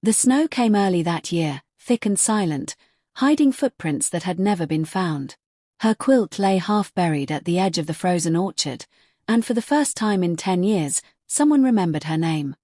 The snow came early that year, thick and silent, hiding footprints that had never been found. Her quilt lay half buried at the edge of the frozen orchard, and for the first time in 10 years, someone remembered her name.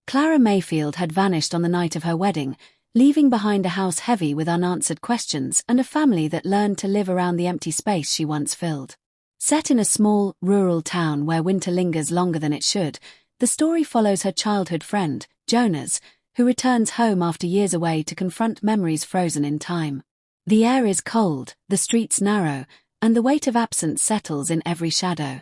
Clara Mayfield had vanished on the night of her wedding, leaving behind a house heavy with unanswered questions and a family that learned to live around the empty space she once filled. Set in a small, rural town where winter lingers longer than it should, the story follows her childhood friend, Jonas, who returns home after years away to confront memories frozen in time. The air is cold, the streets narrow, and the weight of absence settles in every shadow.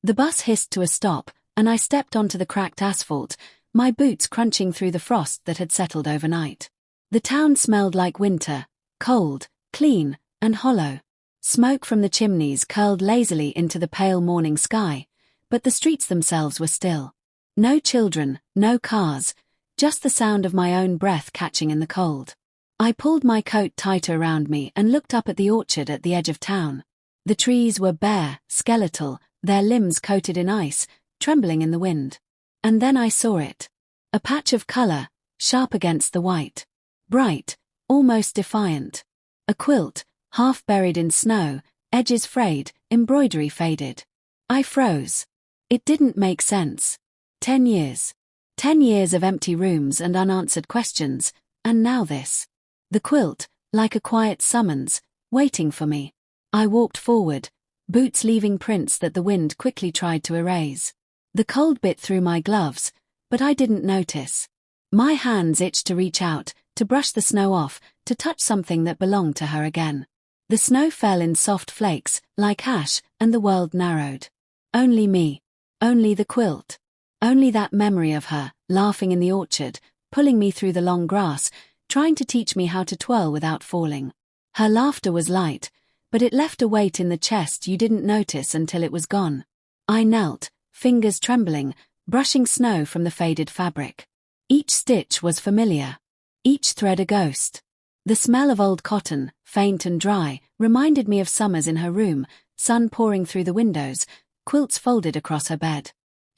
The bus hissed to a stop, and I stepped onto the cracked asphalt, my boots crunching through the frost that had settled overnight. The town smelled like winter, cold, clean, and hollow. Smoke from the chimneys curled lazily into the pale morning sky, but the streets themselves were still. No children, no cars, just the sound of my own breath catching in the cold. I pulled my coat tighter around me and looked up at the orchard at the edge of town. The trees were bare, skeletal, their limbs coated in ice, trembling in the wind. And then I saw it. A patch of color, sharp against the white. Bright, almost defiant. A quilt, half buried in snow, edges frayed, embroidery faded. I froze. It didn't make sense. 10 years. 10 years of empty rooms and unanswered questions, and now this. The quilt, like a quiet summons, waiting for me. I walked forward, boots leaving prints that the wind quickly tried to erase. The cold bit through my gloves, but I didn't notice. My hands itched to reach out, to brush the snow off, to touch something that belonged to her again. The snow fell in soft flakes, like ash, and the world narrowed. Only me. Only the quilt. Only that memory of her, laughing in the orchard, pulling me through the long grass, trying to teach me how to twirl without falling. Her laughter was light, but it left a weight in the chest you didn't notice until it was gone. I knelt, fingers trembling, brushing snow from the faded fabric. Each stitch was familiar. Each thread a ghost. The smell of old cotton, faint and dry, reminded me of summers in her room, sun pouring through the windows, quilts folded across her bed.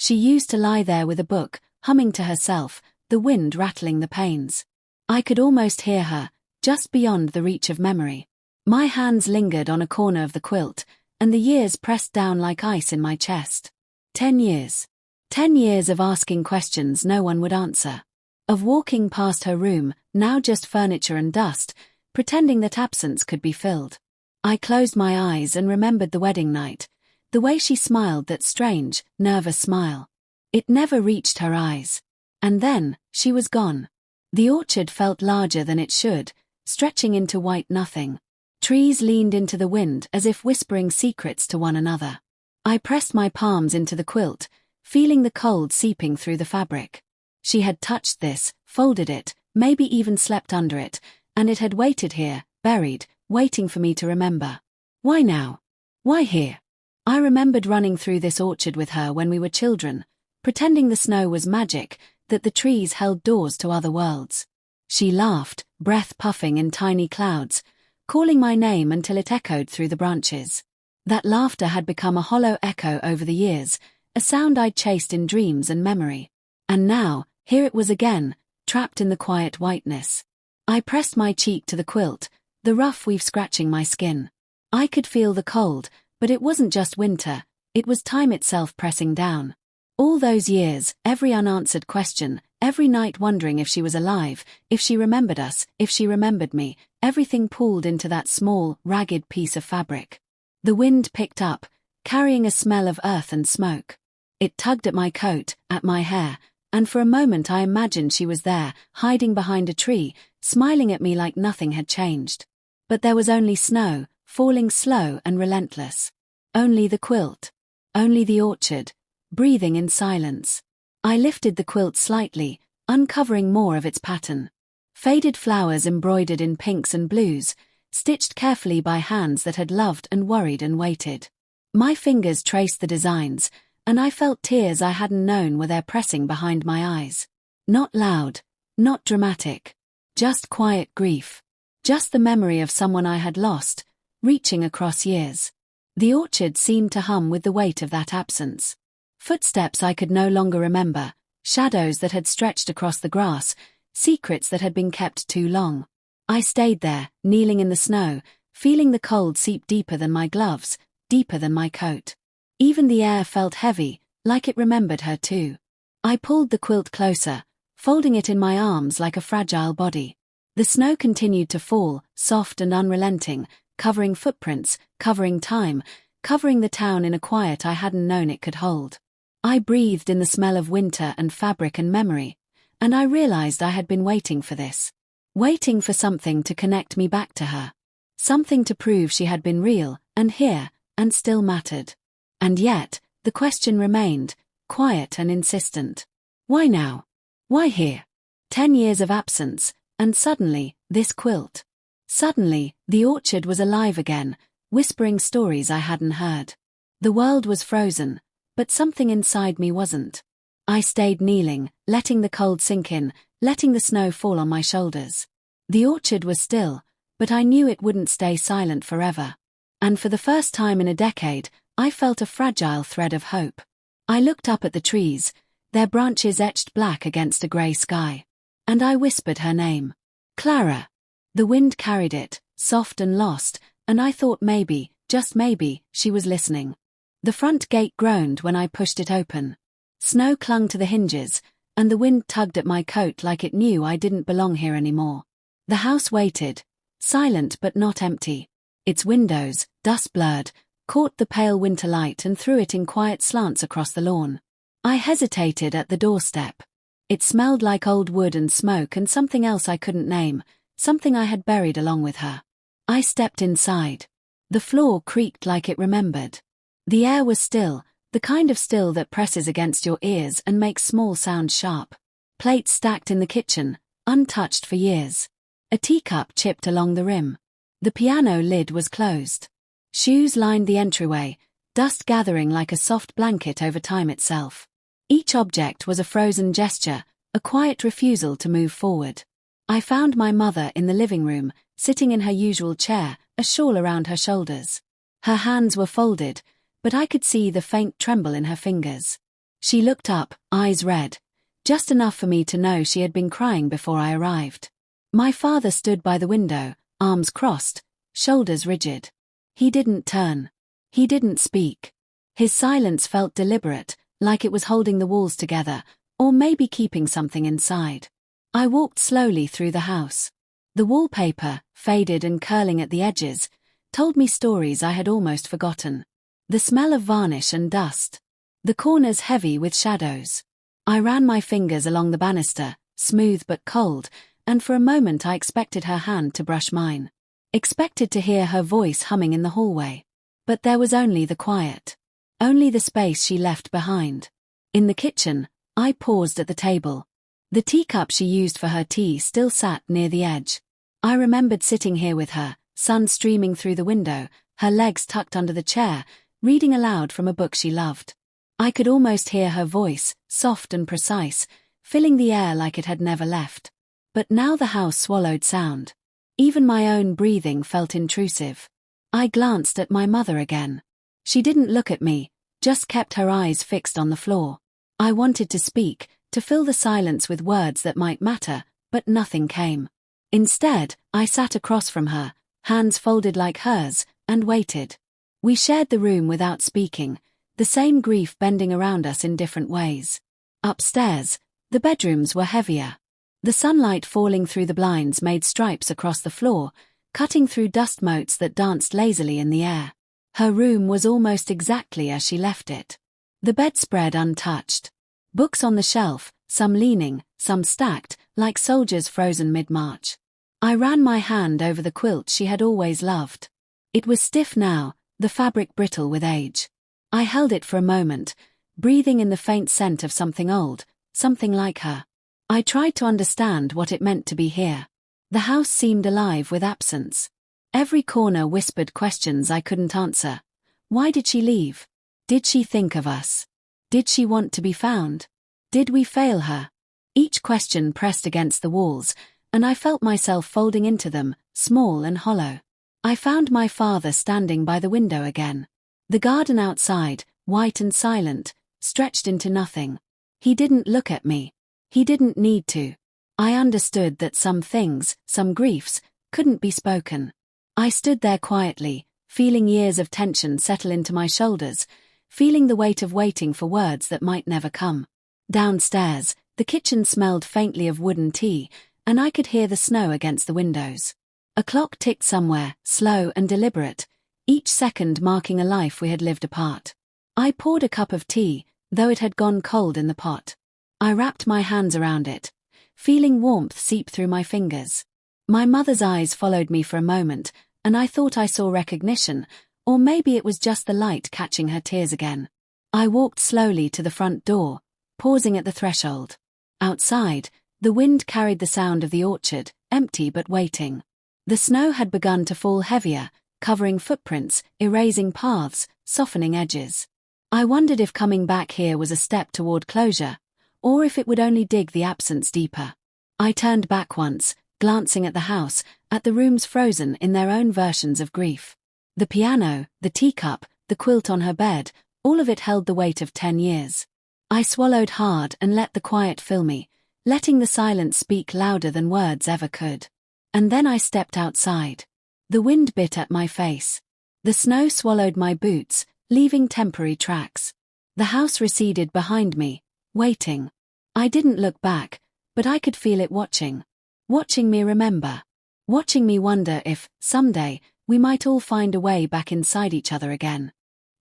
She used to lie there with a book, humming to herself, the wind rattling the panes. I could almost hear her, just beyond the reach of memory. My hands lingered on a corner of the quilt, and the years pressed down like ice in my chest. 10 years. 10 years of asking questions no one would answer. Of walking past her room, now just furniture and dust, pretending that absence could be filled. I closed my eyes and remembered the wedding night, the way she smiled, that strange, nervous smile. It never reached her eyes. And then, she was gone. The orchard felt larger than it should, stretching into white nothing. Trees leaned into the wind as if whispering secrets to one another. I pressed my palms into the quilt, feeling the cold seeping through the fabric. She had touched this, folded it, maybe even slept under it, and it had waited here, buried, waiting for me to remember. Why now? Why here? I remembered running through this orchard with her when we were children, pretending the snow was magic, that the trees held doors to other worlds. She laughed, breath puffing in tiny clouds, calling my name until it echoed through the branches. That laughter had become a hollow echo over the years, a sound I'd chased in dreams and memory. And now, here it was again, trapped in the quiet whiteness. I pressed my cheek to the quilt, the rough weave scratching my skin. I could feel the cold, but it wasn't just winter, it was time itself pressing down. All those years, every unanswered question, every night wondering if she was alive, if she remembered us, if she remembered me, everything pooled into that small, ragged piece of fabric. The wind picked up, carrying a smell of earth and smoke. It tugged at my coat, at my hair, and for a moment I imagined she was there, hiding behind a tree, smiling at me like nothing had changed. But there was only snow, falling slow and relentless. Only the quilt. Only the orchard, breathing in silence. I lifted the quilt slightly, uncovering more of its pattern. Faded flowers embroidered in pinks and blues, stitched carefully by hands that had loved and worried and waited. My fingers traced the designs, and I felt tears I hadn't known were there pressing behind my eyes. Not loud, not dramatic, just quiet grief. Just the memory of someone I had lost, reaching across years. The orchard seemed to hum with the weight of that absence. Footsteps I could no longer remember, shadows that had stretched across the grass, secrets that had been kept too long. I stayed there, kneeling in the snow, feeling the cold seep deeper than my gloves, deeper than my coat. Even the air felt heavy, like it remembered her too. I pulled the quilt closer, folding it in my arms like a fragile body. The snow continued to fall, soft and unrelenting, covering footprints, covering time, covering the town in a quiet I hadn't known it could hold. I breathed in the smell of winter and fabric and memory, and I realized I had been waiting for this. Waiting for something to connect me back to her. Something to prove she had been real, and here, and still mattered. And yet, the question remained, quiet and insistent. Why now? Why here? 10 years of absence, and suddenly, this quilt. Suddenly, the orchard was alive again, whispering stories I hadn't heard. The world was frozen, but something inside me wasn't. I stayed kneeling, letting the cold sink in, letting the snow fall on my shoulders. The orchard was still, but I knew it wouldn't stay silent forever. And for the first time in a decade, I felt a fragile thread of hope. I looked up at the trees, their branches etched black against a grey sky. And I whispered her name. Clara. The wind carried it, soft and lost, and I thought maybe, just maybe, she was listening. The front gate groaned when I pushed it open. Snow clung to the hinges, and the wind tugged at my coat like it knew I didn't belong here anymore. The house waited, silent but not empty. Its windows, dust-blurred, caught the pale winter light and threw it in quiet slants across the lawn. I hesitated at the doorstep. It smelled like old wood and smoke and something else I couldn't name, something I had buried along with her. I stepped inside. The floor creaked like it remembered. The air was still, the kind of still that presses against your ears and makes small sounds sharp. Plates stacked in the kitchen, untouched for years. A teacup chipped along the rim. The piano lid was closed. Shoes lined the entryway, dust gathering like a soft blanket over time itself. Each object was a frozen gesture, a quiet refusal to move forward. I found my mother in the living room, sitting in her usual chair, a shawl around her shoulders. Her hands were folded, but I could see the faint tremble in her fingers. She looked up, eyes red, just enough for me to know she had been crying before I arrived. My father stood by the window, arms crossed, shoulders rigid. He didn't turn. He didn't speak. His silence felt deliberate, like it was holding the walls together, or maybe keeping something inside. I walked slowly through the house. The wallpaper, faded and curling at the edges, told me stories I had almost forgotten. The smell of varnish and dust. The corners heavy with shadows. I ran my fingers along the banister, smooth but cold, and for a moment I expected her hand to brush mine. Expected to hear her voice humming in the hallway. But there was only the quiet. Only the space she left behind. In the kitchen, I paused at the table. The teacup she used for her tea still sat near the edge. I remembered sitting here with her, sun streaming through the window, her legs tucked under the chair, reading aloud from a book she loved. I could almost hear her voice, soft and precise, filling the air like it had never left. But now the house swallowed sound. Even my own breathing felt intrusive. I glanced at my mother again. She didn't look at me, just kept her eyes fixed on the floor. I wanted to speak, to fill the silence with words that might matter, but nothing came. Instead, I sat across from her, hands folded like hers, and waited. We shared the room without speaking, the same grief bending around us in different ways. Upstairs, the bedrooms were heavier. The sunlight falling through the blinds made stripes across the floor, cutting through dust motes that danced lazily in the air. Her room was almost exactly as she left it. The bedspread untouched. Books on the shelf, some leaning, some stacked, like soldiers frozen mid-march. I ran my hand over the quilt she had always loved. It was stiff now, the fabric brittle with age. I held it for a moment, breathing in the faint scent of something old, something like her. I tried to understand what it meant to be here. The house seemed alive with absence. Every corner whispered questions I couldn't answer. Why did she leave? Did she think of us? Did she want to be found? Did we fail her? Each question pressed against the walls, and I felt myself folding into them, small and hollow. I found my father standing by the window again. The garden outside, white and silent, stretched into nothing. He didn't look at me. He didn't need to. I understood that some things, some griefs, couldn't be spoken. I stood there quietly, feeling years of tension settle into my shoulders, feeling the weight of waiting for words that might never come. Downstairs, the kitchen smelled faintly of wood and tea, and I could hear the snow against the windows. A clock ticked somewhere, slow and deliberate, each second marking a life we had lived apart. I poured a cup of tea, though it had gone cold in the pot. I wrapped my hands around it, feeling warmth seep through my fingers. My mother's eyes followed me for a moment, and I thought I saw recognition, or maybe it was just the light catching her tears again. I walked slowly to the front door, pausing at the threshold. Outside, the wind carried the sound of the orchard, empty but waiting. The snow had begun to fall heavier, covering footprints, erasing paths, softening edges. I wondered if coming back here was a step toward closure, or if it would only dig the absence deeper. I turned back once, glancing at the house, at the rooms frozen in their own versions of grief. The piano, the teacup, the quilt on her bed, all of it held the weight of 10 years. I swallowed hard and let the quiet fill me, letting the silence speak louder than words ever could. And then I stepped outside. The wind bit at my face. The snow swallowed my boots, leaving temporary tracks. The house receded behind me, waiting. I didn't look back, but I could feel it watching. Watching me remember. Watching me wonder if, someday, we might all find a way back inside each other again.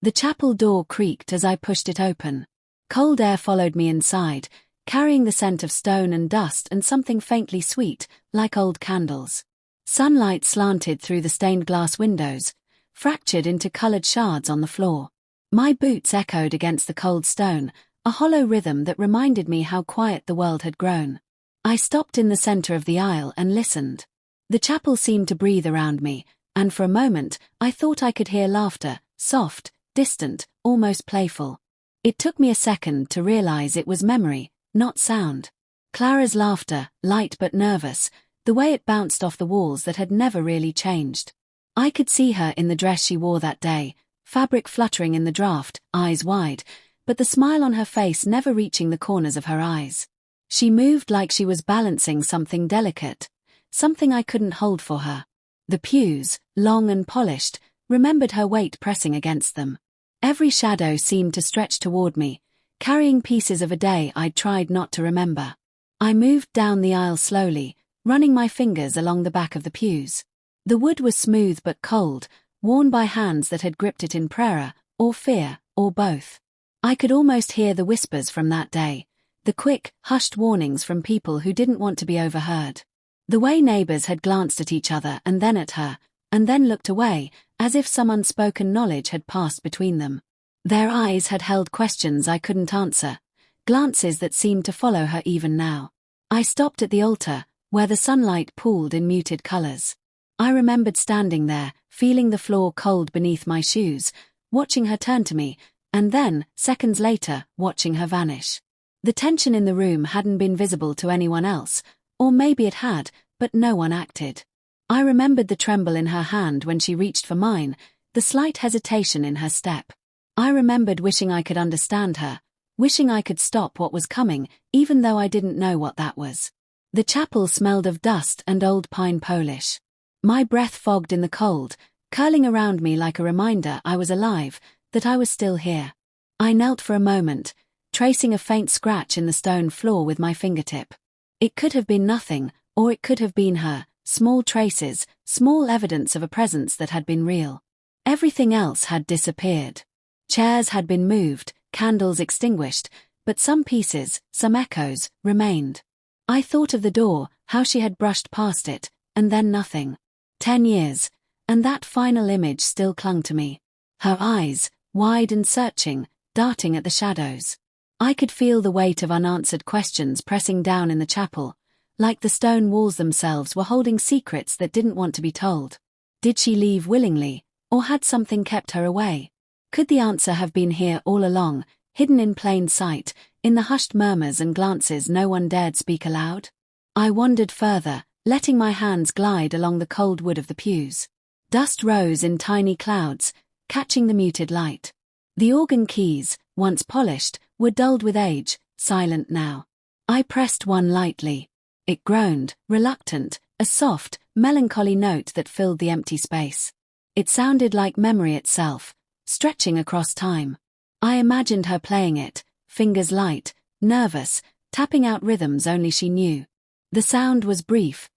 The chapel door creaked as I pushed it open. Cold air followed me inside, carrying the scent of stone and dust and something faintly sweet, like old candles. Sunlight slanted through the stained glass windows, fractured into colored shards on the floor. My boots echoed against the cold stone, a hollow rhythm that reminded me how quiet the world had grown. I stopped in the center of the aisle and listened. The chapel seemed to breathe around me, and for a moment I thought I could hear laughter, soft, distant, almost playful. It took me a second to realize it was memory, not sound. Clara's laughter, light but nervous, the way it bounced off the walls that had never really changed. I could see her in the dress she wore that day, fabric fluttering in the draft, eyes wide, but the smile on her face never reaching the corners of her eyes. She moved like she was balancing something delicate, something I couldn't hold for her. The pews, long and polished, remembered her weight pressing against them. Every shadow seemed to stretch toward me, carrying pieces of a day I'd tried not to remember. I moved down the aisle slowly, running my fingers along the back of the pews. The wood was smooth but cold, worn by hands that had gripped it in prayer, or fear, or both. I could almost hear the whispers from that day, the quick, hushed warnings from people who didn't want to be overheard. The way neighbors had glanced at each other and then at her, and then looked away, as if some unspoken knowledge had passed between them. Their eyes had held questions I couldn't answer, glances that seemed to follow her even now. I stopped at the altar, where the sunlight pooled in muted colors. I remembered standing there, feeling the floor cold beneath my shoes, watching her turn to me, and then, seconds later, watching her vanish. The tension in the room hadn't been visible to anyone else, or maybe it had, but no one acted. I remembered the tremble in her hand when she reached for mine, the slight hesitation in her step. I remembered wishing I could understand her, wishing I could stop what was coming, even though I didn't know what that was. The chapel smelled of dust and old pine polish. My breath fogged in the cold, curling around me like a reminder I was alive, that I was still here. I knelt for a moment, tracing a faint scratch in the stone floor with my fingertip. It could have been nothing, or it could have been her, small traces, small evidence of a presence that had been real. Everything else had disappeared. Chairs had been moved, candles extinguished, but some pieces, some echoes, remained. I thought of the door, how she had brushed past it, and then nothing. 10 years, and that final image still clung to me. Her eyes, wide and searching, darting at the shadows. I could feel the weight of unanswered questions pressing down in the chapel, like the stone walls themselves were holding secrets that didn't want to be told. Did she leave willingly, or had something kept her away? Could the answer have been here all along, hidden in plain sight, in the hushed murmurs and glances no one dared speak aloud? I wandered further, letting my hands glide along the cold wood of the pews. Dust rose in tiny clouds, catching the muted light. The organ keys, once polished, were dulled with age, silent now. I pressed one lightly. It groaned, reluctant, a soft, melancholy note that filled the empty space. It sounded like memory itself, stretching across time. I imagined her playing it, fingers light, nervous, tapping out rhythms only she knew. The sound was brief,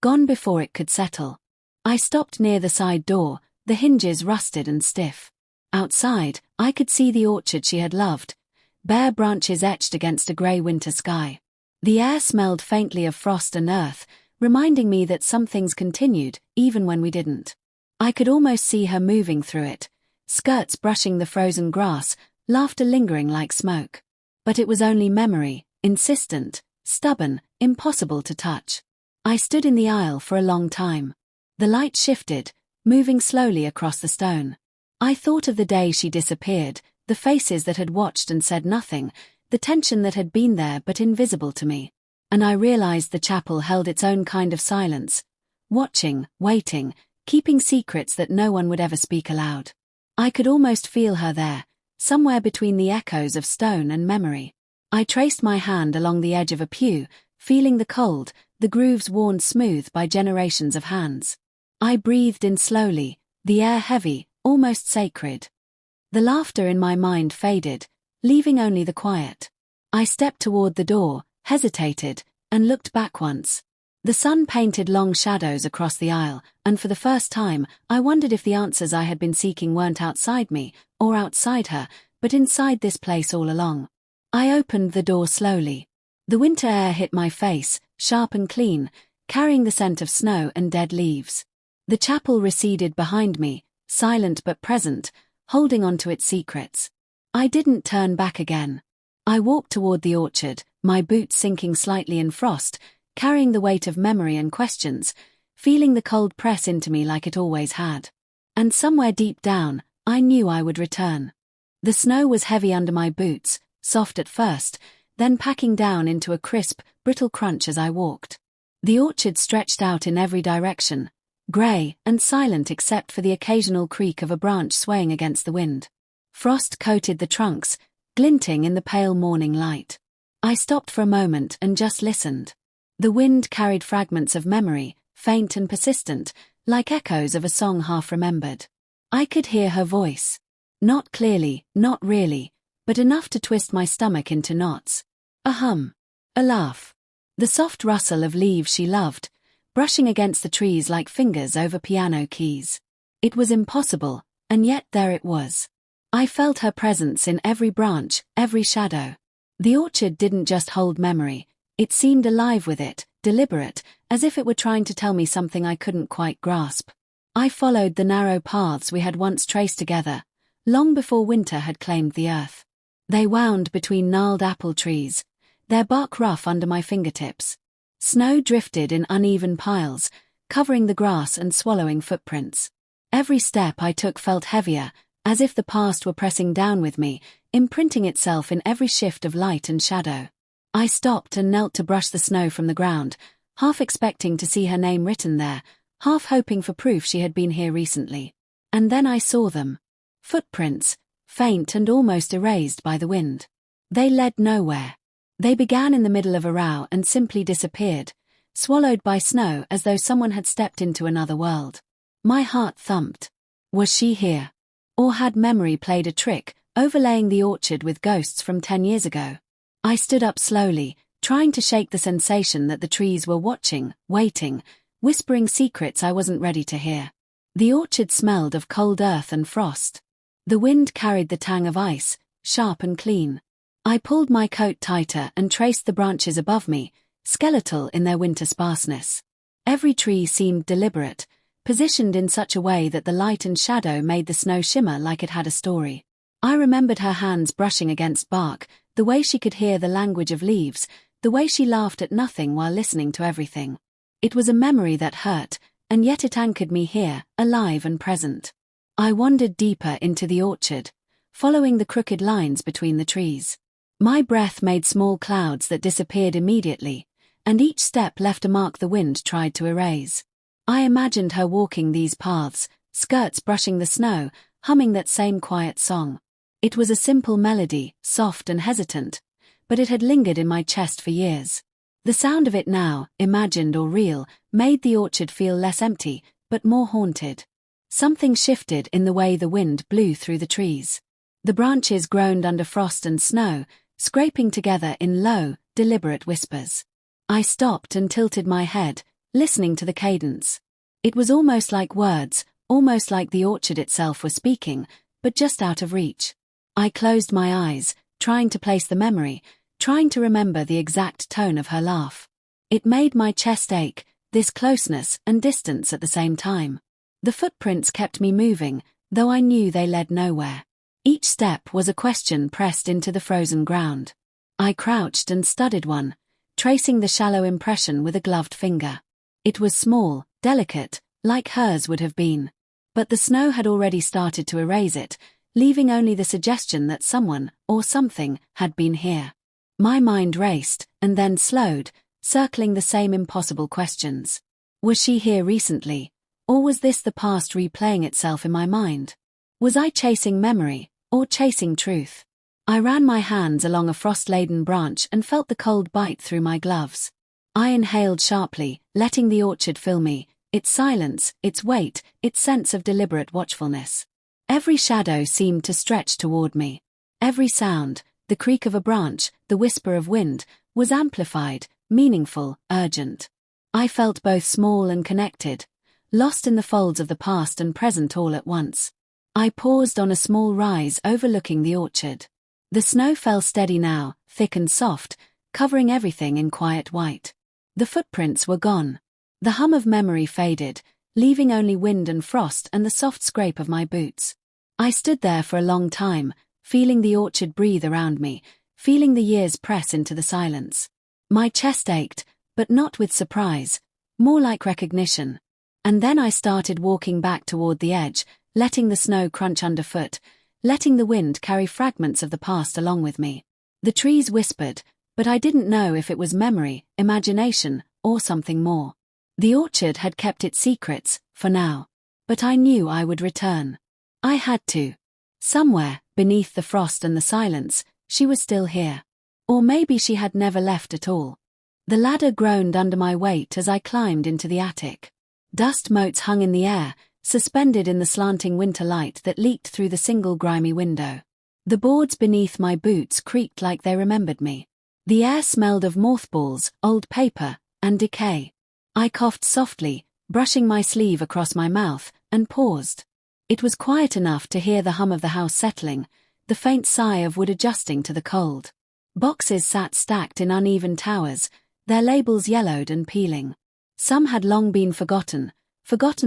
gone before it could settle. I stopped near the side door, the hinges rusted and stiff. Outside, I could see the orchard she had loved, bare branches etched against a grey winter sky. The air smelled faintly of frost and earth, reminding me that some things continued, even when we didn't. I could almost see her moving through it, skirts brushing the frozen grass, laughter lingering like smoke. But it was only memory, insistent, stubborn, impossible to touch. I stood in the aisle for a long time. The light shifted, moving slowly across the stone. I thought of the day she disappeared, the faces that had watched and said nothing, the tension that had been there but invisible to me. And I realized the chapel held its own kind of silence, watching, waiting, keeping secrets that no one would ever speak aloud. I could almost feel her there, somewhere between the echoes of stone and memory. I traced my hand along the edge of a pew, feeling the cold, the grooves worn smooth by generations of hands. I breathed in slowly, the air heavy, almost sacred. The laughter in my mind faded, leaving only the quiet. I stepped toward the door, hesitated, and looked back once. The sun painted long shadows across the aisle, and for the first time, I wondered if the answers I had been seeking weren't outside me, or outside her, but inside this place all along. I opened the door slowly. The winter air hit my face, sharp and clean, carrying the scent of snow and dead leaves. The chapel receded behind me, silent but present, holding on to its secrets. I didn't turn back again. I walked toward the orchard, my boots sinking slightly in frost, carrying the weight of memory and questions, feeling the cold press into me like it always had. And somewhere deep down, I knew I would return. The snow was heavy under my boots, soft at first, then packing down into a crisp, brittle crunch as I walked. The orchard stretched out in every direction, grey and silent except for the occasional creak of a branch swaying against the wind. Frost coated the trunks, glinting in the pale morning light. I stopped for a moment and just listened. The wind carried fragments of memory, faint and persistent, like echoes of a song half remembered. I could hear her voice. Not clearly, not really, but enough to twist my stomach into knots. A hum. A laugh. The soft rustle of leaves she loved, brushing against the trees like fingers over piano keys. It was impossible, and yet there it was. I felt her presence in every branch, every shadow. The orchard didn't just hold memory, it seemed alive with it, deliberate, as if it were trying to tell me something I couldn't quite grasp. I followed the narrow paths we had once traced together, long before winter had claimed the earth. They wound between gnarled apple trees, their bark rough under my fingertips. Snow drifted in uneven piles, covering the grass and swallowing footprints. Every step I took felt heavier, as if the past were pressing down with me, imprinting itself in every shift of light and shadow. I stopped and knelt to brush the snow from the ground, half expecting to see her name written there, half hoping for proof she had been here recently. And then I saw them. Footprints, faint and almost erased by the wind. They led nowhere. They began in the middle of a row and simply disappeared, swallowed by snow as though someone had stepped into another world. My heart thumped. Was she here? Or had memory played a trick, overlaying the orchard with ghosts from 10 years ago? I stood up slowly, trying to shake the sensation that the trees were watching, waiting, whispering secrets I wasn't ready to hear. The orchard smelled of cold earth and frost. The wind carried the tang of ice, sharp and clean. I pulled my coat tighter and traced the branches above me, skeletal in their winter sparseness. Every tree seemed deliberate, positioned in such a way that the light and shadow made the snow shimmer like it had a story. I remembered her hands brushing against bark, the way she could hear the language of leaves, the way she laughed at nothing while listening to everything. It was a memory that hurt, and yet it anchored me here, alive and present. I wandered deeper into the orchard, following the crooked lines between the trees. My breath made small clouds that disappeared immediately, and each step left a mark the wind tried to erase. I imagined her walking these paths, skirts brushing the snow, humming that same quiet song. It was a simple melody, soft and hesitant, but it had lingered in my chest for years. The sound of it now, imagined or real, made the orchard feel less empty, but more haunted. Something shifted in the way the wind blew through the trees. The branches groaned under frost and snow, scraping together in low, deliberate whispers. I stopped and tilted my head, listening to the cadence. It was almost like words, almost like the orchard itself was speaking, but just out of reach. I closed my eyes, trying to place the memory, trying to remember the exact tone of her laugh. It made my chest ache, this closeness and distance at the same time. The footprints kept me moving, though I knew they led nowhere. Each step was a question pressed into the frozen ground. I crouched and studied one, tracing the shallow impression with a gloved finger. It was small, delicate, like hers would have been. But the snow had already started to erase it, leaving only the suggestion that someone, or something, had been here. My mind raced, and then slowed, circling the same impossible questions. Was she here recently? Or was this the past replaying itself in my mind? Was I chasing memory, or chasing truth? I ran my hands along a frost-laden branch and felt the cold bite through my gloves. I inhaled sharply, letting the orchard fill me, its silence, its weight, its sense of deliberate watchfulness. Every shadow seemed to stretch toward me. Every sound, the creak of a branch, the whisper of wind, was amplified, meaningful, urgent. I felt both small and connected, lost in the folds of the past and present all at once. I paused on a small rise overlooking the orchard. The snow fell steady now, thick and soft, covering everything in quiet white. The footprints were gone. The hum of memory faded, leaving only wind and frost and the soft scrape of my boots. I stood there for a long time, feeling the orchard breathe around me, feeling the years press into the silence. My chest ached, but not with surprise, more like recognition. And then I started walking back toward the edge, letting the snow crunch underfoot, letting the wind carry fragments of the past along with me. The trees whispered, but I didn't know if it was memory, imagination, or something more. The orchard had kept its secrets, for now. But I knew I would return. I had to. Somewhere, beneath the frost and the silence, she was still here. Or maybe she had never left at all. The ladder groaned under my weight as I climbed into the attic. Dust motes hung in the air, suspended in the slanting winter light that leaked through the single grimy window. The boards beneath my boots creaked like they remembered me. The air smelled of mothballs, old paper, and decay. I coughed softly, brushing my sleeve across my mouth, and paused. It was quiet enough to hear the hum of the house settling, the faint sigh of wood adjusting to the cold. Boxes sat stacked in uneven towers, their labels yellowed and peeling. Some had long been forgotten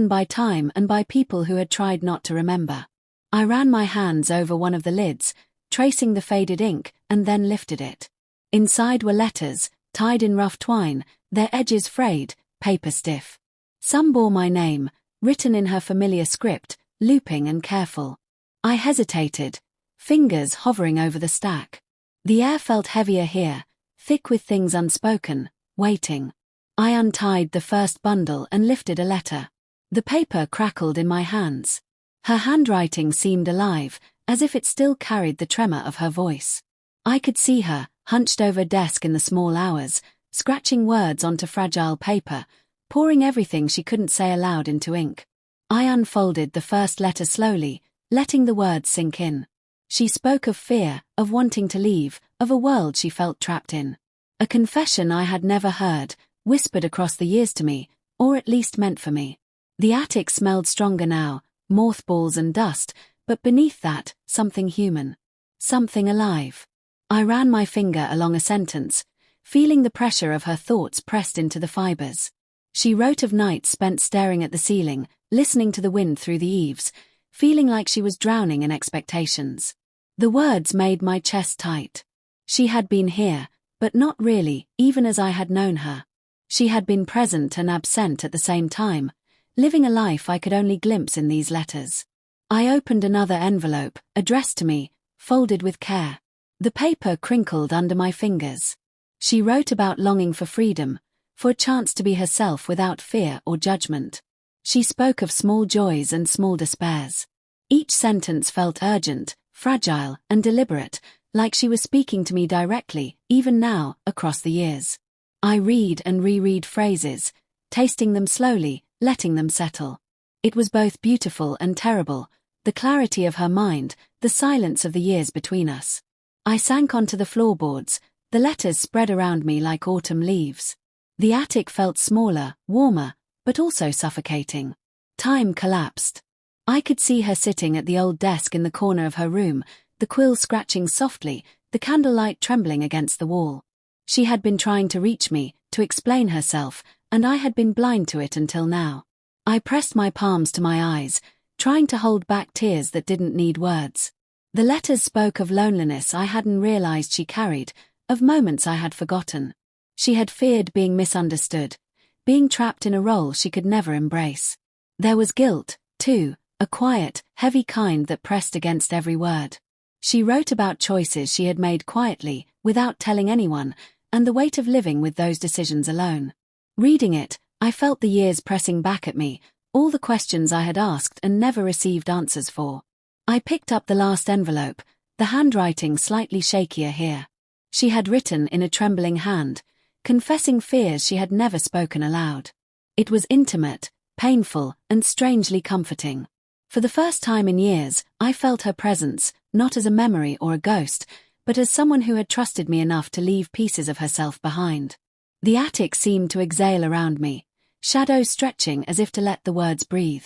by time and by people who had tried not to remember. I ran my hands over one of the lids, tracing the faded ink, and then lifted it. Inside were letters, tied in rough twine, their edges frayed, paper stiff. Some bore my name, written in her familiar script, looping and careful. I hesitated, fingers hovering over the stack. The air felt heavier here, thick with things unspoken, waiting. I untied the first bundle and lifted a letter. The paper crackled in my hands. Her handwriting seemed alive, as if it still carried the tremor of her voice. I could see her, hunched over a desk in the small hours, scratching words onto fragile paper, pouring everything she couldn't say aloud into ink. I unfolded the first letter slowly, letting the words sink in. She spoke of fear, of wanting to leave, of a world she felt trapped in. A confession I had never heard, whispered across the years to me, or at least meant for me. The attic smelled stronger now, mothballs and dust, but beneath that, something human. Something alive. I ran my finger along a sentence, feeling the pressure of her thoughts pressed into the fibers. She wrote of nights spent staring at the ceiling, listening to the wind through the eaves, feeling like she was drowning in expectations. The words made my chest tight. She had been here, but not really, even as I had known her. She had been present and absent at the same time, living a life I could only glimpse in these letters. I opened another envelope, addressed to me, folded with care. The paper crinkled under my fingers. She wrote about longing for freedom, for a chance to be herself without fear or judgment. She spoke of small joys and small despairs. Each sentence felt urgent, fragile, and deliberate, like she was speaking to me directly, even now, across the years. I read and reread phrases, tasting them slowly, letting them settle. It was both beautiful and terrible, the clarity of her mind, the silence of the years between us. I sank onto the floorboards, the letters spread around me like autumn leaves. The attic felt smaller, warmer, but also suffocating. Time collapsed. I could see her sitting at the old desk in the corner of her room, the quill scratching softly, the candlelight trembling against the wall. She had been trying to reach me, to explain herself, and I had been blind to it until now. I pressed my palms to my eyes, trying to hold back tears that didn't need words. The letters spoke of loneliness I hadn't realized she carried, of moments I had forgotten. She had feared being misunderstood, being trapped in a role she could never embrace. There was guilt, too, a quiet, heavy kind that pressed against every word. She wrote about choices she had made quietly, without telling anyone, and the weight of living with those decisions alone. Reading it, I felt the years pressing back at me, all the questions I had asked and never received answers for. I picked up the last envelope, the handwriting slightly shakier here. She had written in a trembling hand, confessing fears she had never spoken aloud. It was intimate, painful, and strangely comforting. For the first time in years, I felt her presence, not as a memory or a ghost, but as someone who had trusted me enough to leave pieces of herself behind. The attic seemed to exhale around me, shadows stretching as if to let the words breathe.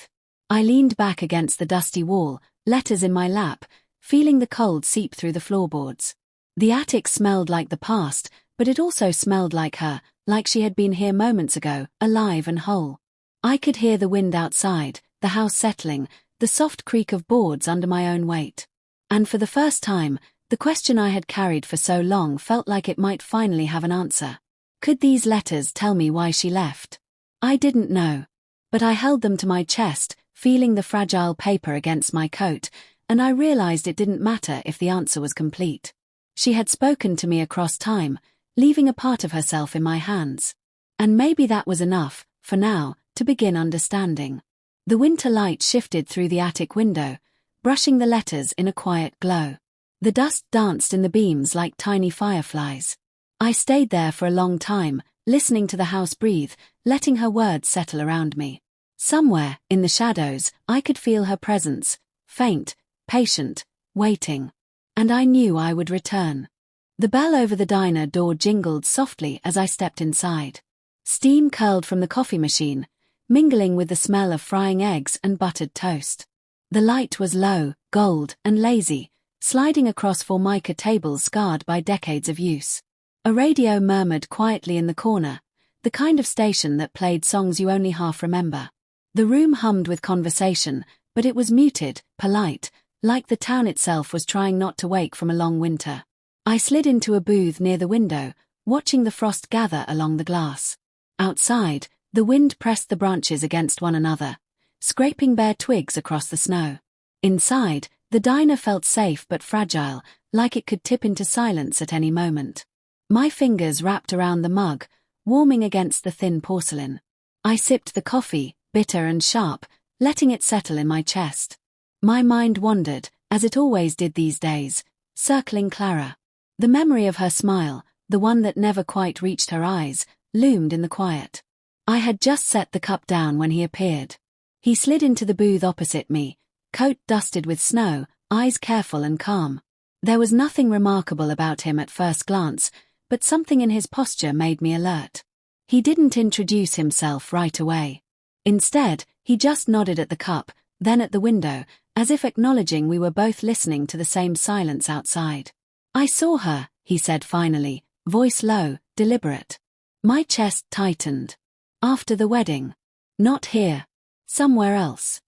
I leaned back against the dusty wall, letters in my lap, feeling the cold seep through the floorboards. The attic smelled like the past, but it also smelled like her, like she had been here moments ago, alive and whole. I could hear the wind outside, the house settling, the soft creak of boards under my own weight. And for the first time, the question I had carried for so long felt like it might finally have an answer. Could these letters tell me why she left? I didn't know. But I held them to my chest, feeling the fragile paper against my coat, and I realized it didn't matter if the answer was complete. She had spoken to me across time, leaving a part of herself in my hands. And maybe that was enough, for now, to begin understanding. The winter light shifted through the attic window, brushing the letters in a quiet glow. The dust danced in the beams like tiny fireflies. I stayed there for a long time, listening to the house breathe, letting her words settle around me. Somewhere, in the shadows, I could feel her presence, faint, patient, waiting. And I knew I would return. The bell over the diner door jingled softly as I stepped inside. Steam curled from the coffee machine, mingling with the smell of frying eggs and buttered toast. The light was low, gold, and lazy, sliding across formica tables scarred by decades of use. A radio murmured quietly in the corner, the kind of station that played songs you only half remember. The room hummed with conversation, but it was muted, polite, like the town itself was trying not to wake from a long winter. I slid into a booth near the window, watching the frost gather along the glass. Outside, the wind pressed the branches against one another, scraping bare twigs across the snow. Inside, the diner felt safe but fragile, like it could tip into silence at any moment. My fingers wrapped around the mug, warming against the thin porcelain. I sipped the coffee, bitter and sharp, letting it settle in my chest. My mind wandered, as it always did these days, circling Clara. The memory of her smile, the one that never quite reached her eyes, loomed in the quiet. I had just set the cup down when he appeared. He slid into the booth opposite me, coat dusted with snow, eyes careful and calm. There was nothing remarkable about him at first glance, but something in his posture made me alert. He didn't introduce himself right away. Instead, he just nodded at the cup, then at the window, as if acknowledging we were both listening to the same silence outside. "I saw her," he said finally, voice low, deliberate. My chest tightened. "After the wedding. Not here. Somewhere else."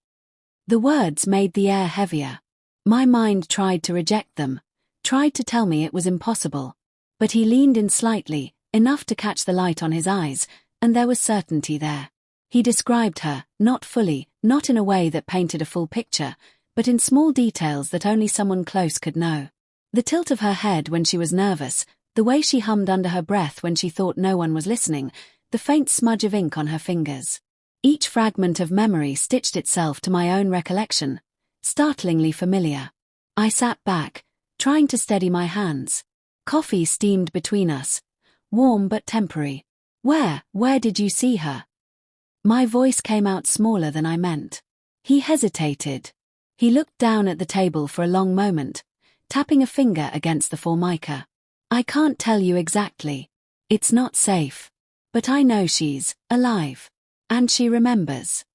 The words made the air heavier. My mind tried to reject them, tried to tell me it was impossible. But he leaned in slightly, enough to catch the light on his eyes, and there was certainty there. He described her, not fully, not in a way that painted a full picture, but in small details that only someone close could know. The tilt of her head when she was nervous, the way she hummed under her breath when she thought no one was listening, the faint smudge of ink on her fingers. Each fragment of memory stitched itself to my own recollection, startlingly familiar. I sat back, trying to steady my hands. Coffee steamed between us, warm but temporary. Where did you see her?" My voice came out smaller than I meant. He hesitated. He looked down at the table for a long moment, tapping a finger against the formica. "I can't tell you exactly. It's not safe. But I know she's alive. And she remembers."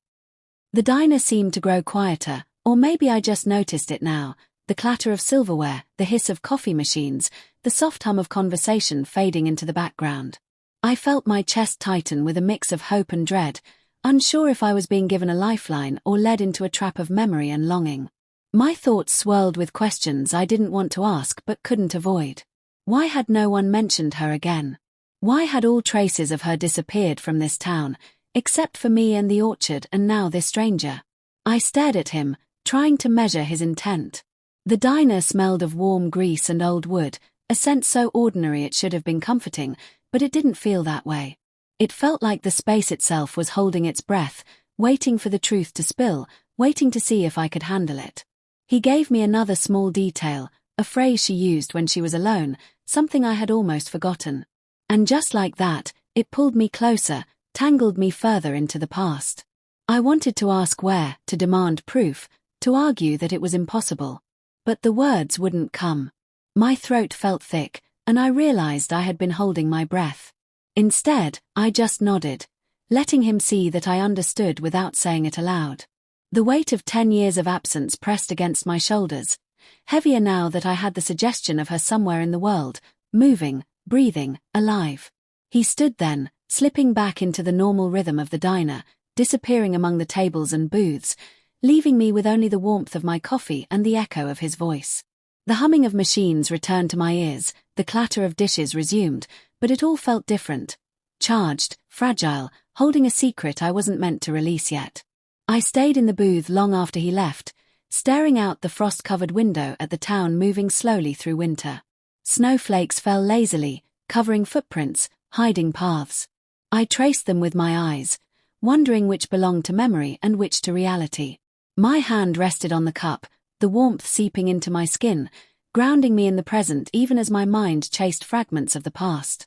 The diner seemed to grow quieter, or maybe I just noticed it now. The clatter of silverware, the hiss of coffee machines, the soft hum of conversation fading into the background. I felt my chest tighten with a mix of hope and dread, unsure if I was being given a lifeline or led into a trap of memory and longing. My thoughts swirled with questions I didn't want to ask but couldn't avoid. Why had no one mentioned her again? Why had all traces of her disappeared from this town, except for me and the orchard and now this stranger? I stared at him, trying to measure his intent. The diner smelled of warm grease and old wood, a scent so ordinary it should have been comforting, but it didn't feel that way. It felt like the space itself was holding its breath, waiting for the truth to spill, waiting to see if I could handle it. He gave me another small detail, a phrase she used when she was alone, something I had almost forgotten. And just like that, it pulled me closer, tangled me further into the past. I wanted to ask where, to demand proof, to argue that it was impossible. But the words wouldn't come. My throat felt thick, and I realized I had been holding my breath. Instead, I just nodded, letting him see that I understood without saying it aloud. The weight of 10 years of absence pressed against my shoulders, heavier now that I had the suggestion of her somewhere in the world, moving, breathing, alive. He stood then, slipping back into the normal rhythm of the diner, disappearing among the tables and booths, leaving me with only the warmth of my coffee and the echo of his voice. The humming of machines returned to my ears, the clatter of dishes resumed, but it all felt different. Charged, fragile, holding a secret I wasn't meant to release yet. I stayed in the booth long after he left, staring out the frost-covered window at the town moving slowly through winter. Snowflakes fell lazily, covering footprints, hiding paths. I traced them with my eyes, wondering which belonged to memory and which to reality. My hand rested on the cup, the warmth seeping into my skin, grounding me in the present even as my mind chased fragments of the past.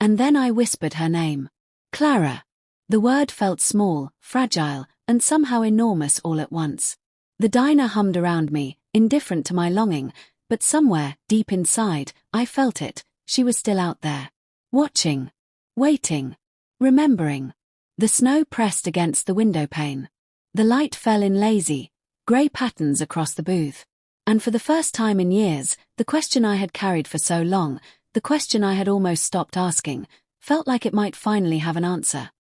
And then I whispered her name. Clara. The word felt small, fragile, and somehow enormous all at once. The diner hummed around me, indifferent to my longing, but somewhere, deep inside, I felt it. She was still out there. Watching. Waiting. Remembering. The snow pressed against the window pane. The light fell in lazy, grey patterns across the booth. And for the first time in years, the question I had carried for so long, the question I had almost stopped asking, felt like it might finally have an answer.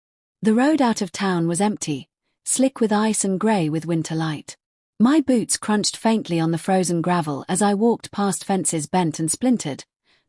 The road out of town was empty, slick with ice and grey with winter light. My boots crunched faintly on the frozen gravel as I walked past fences bent and splintered,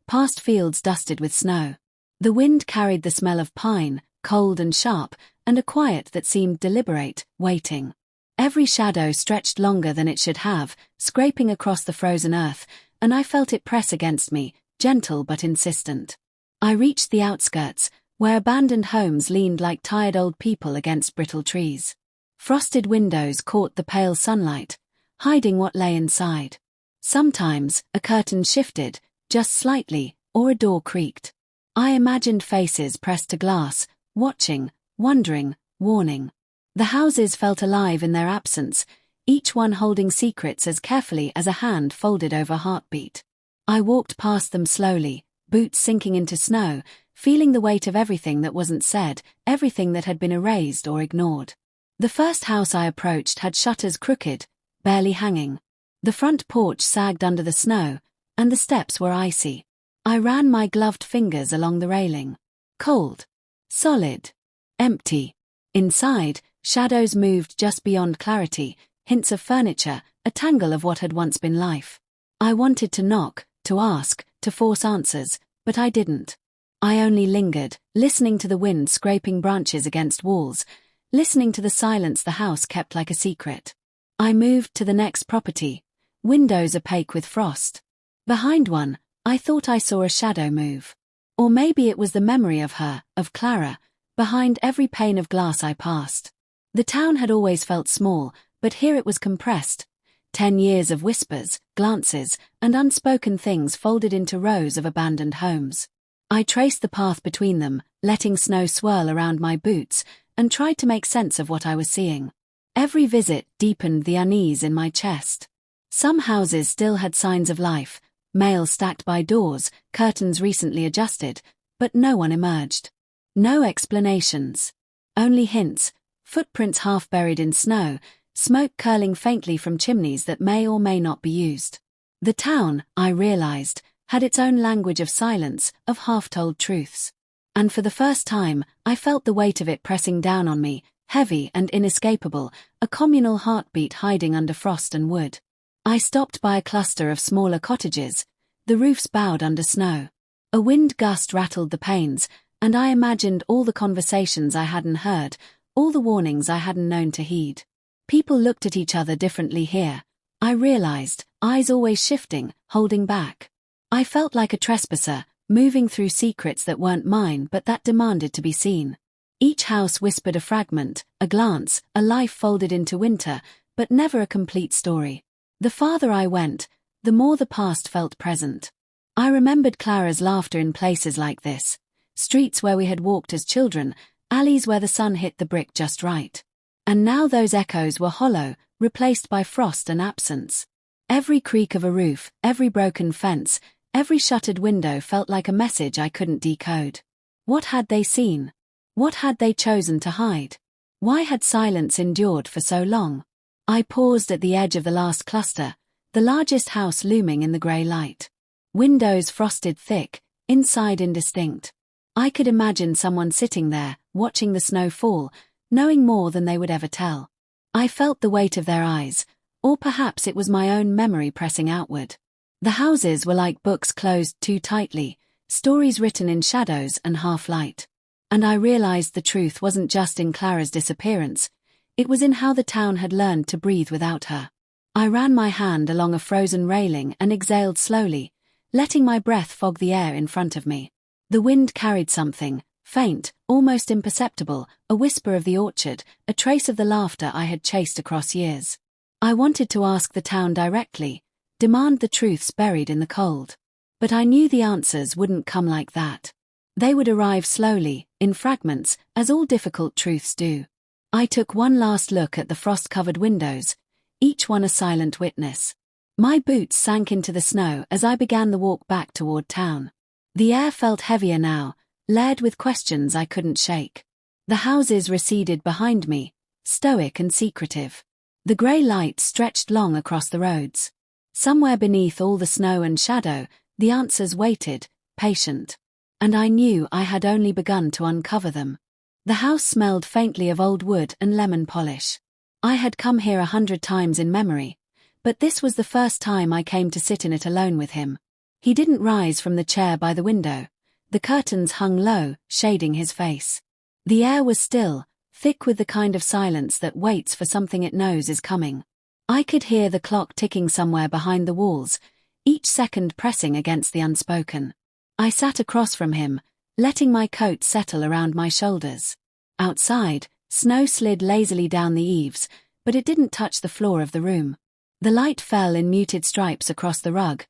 past fields dusted with snow. The wind carried the smell of pine, cold and sharp, and a quiet that seemed deliberate, waiting. Every shadow stretched longer than it should have, scraping across the frozen earth, and I felt it press against me, gentle but insistent. I reached the outskirts, where abandoned homes leaned like tired old people against brittle trees. Frosted windows caught the pale sunlight, hiding what lay inside. Sometimes, a curtain shifted, just slightly, or a door creaked. I imagined faces pressed to glass, watching, wondering, warning. The houses felt alive in their absence, each one holding secrets as carefully as a hand folded over heartbeat. I walked past them slowly, boots sinking into snow, feeling the weight of everything that wasn't said, everything that had been erased or ignored. The first house I approached had shutters crooked, barely hanging. The front porch sagged under the snow, and the steps were icy. I ran my gloved fingers along the railing. Cold. Solid. Empty. Inside, shadows moved just beyond clarity, hints of furniture, a tangle of what had once been life. I wanted to knock, to ask, to force answers, but I didn't. I only lingered, listening to the wind scraping branches against walls, listening to the silence the house kept like a secret. I moved to the next property, windows opaque with frost. Behind one, I thought I saw a shadow move. Or maybe it was the memory of her, of Clara, behind every pane of glass I passed. The town had always felt small, but here it was compressed. 10 years of whispers, glances, and unspoken things folded into rows of abandoned homes. I traced the path between them, letting snow swirl around my boots, and tried to make sense of what I was seeing. Every visit deepened the unease in my chest. Some houses still had signs of life, mail stacked by doors, curtains recently adjusted, but no one emerged. No explanations. Only hints, footprints half buried in snow, smoke curling faintly from chimneys that may or may not be used. The town, I realized, had its own language of silence, of half-told truths. And for the first time, I felt the weight of it pressing down on me, heavy and inescapable, a communal heartbeat hiding under frost and wood. I stopped by a cluster of smaller cottages, the roofs bowed under snow. A wind gust rattled the panes, and I imagined all the conversations I hadn't heard, all the warnings I hadn't known to heed. People looked at each other differently here. I realized, eyes always shifting, holding back. I felt like a trespasser, moving through secrets that weren't mine but that demanded to be seen. Each house whispered a fragment, a glance, a life folded into winter, but never a complete story. The farther I went, the more the past felt present. I remembered Clara's laughter in places like this, streets where we had walked as children, alleys where the sun hit the brick just right. And now those echoes were hollow, replaced by frost and absence. Every creak of a roof, every broken fence, every shuttered window felt like a message I couldn't decode. What had they seen? What had they chosen to hide? Why had silence endured for so long? I paused at the edge of the last cluster, the largest house looming in the grey light. Windows frosted thick, inside indistinct. I could imagine someone sitting there, watching the snow fall, knowing more than they would ever tell. I felt the weight of their eyes, or perhaps it was my own memory pressing outward. The houses were like books closed too tightly, stories written in shadows and half-light. And I realized the truth wasn't just in Clara's disappearance, it was in how the town had learned to breathe without her. I ran my hand along a frozen railing and exhaled slowly, letting my breath fog the air in front of me. The wind carried something, faint, almost imperceptible, a whisper of the orchard, a trace of the laughter I had chased across years. I wanted to ask the town directly, demand the truths buried in the cold. But I knew the answers wouldn't come like that. They would arrive slowly, in fragments, as all difficult truths do. I took one last look at the frost-covered windows, each one a silent witness. My boots sank into the snow as I began the walk back toward town. The air felt heavier now, layered with questions I couldn't shake. The houses receded behind me, stoic and secretive. The grey light stretched long across the roads. Somewhere beneath all the snow and shadow, the answers waited, patient. And I knew I had only begun to uncover them. The house smelled faintly of old wood and lemon polish. I had come here 100 times in memory, but this was the first time I came to sit in it alone with him. He didn't rise from the chair by the window. The curtains hung low, shading his face. The air was still, thick with the kind of silence that waits for something it knows is coming. I could hear the clock ticking somewhere behind the walls, each second pressing against the unspoken. I sat across from him, letting my coat settle around my shoulders. Outside, snow slid lazily down the eaves, but it didn't touch the floor of the room. The light fell in muted stripes across the rug,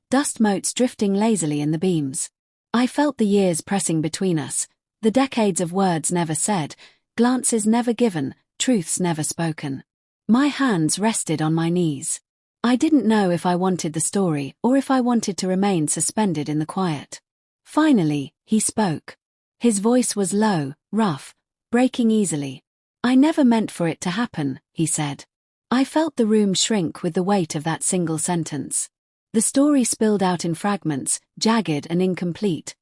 dust motes drifting lazily in the beams. I felt the years pressing between us, the decades of words never said, glances never given, truths never spoken. My hands rested on my knees. I didn't know if I wanted the story or if I wanted to remain suspended in the quiet. Finally, he spoke. His voice was low, rough, breaking easily. "I never meant for it to happen," he said. I felt the room shrink with the weight of that single sentence. The story spilled out in fragments, jagged and incomplete.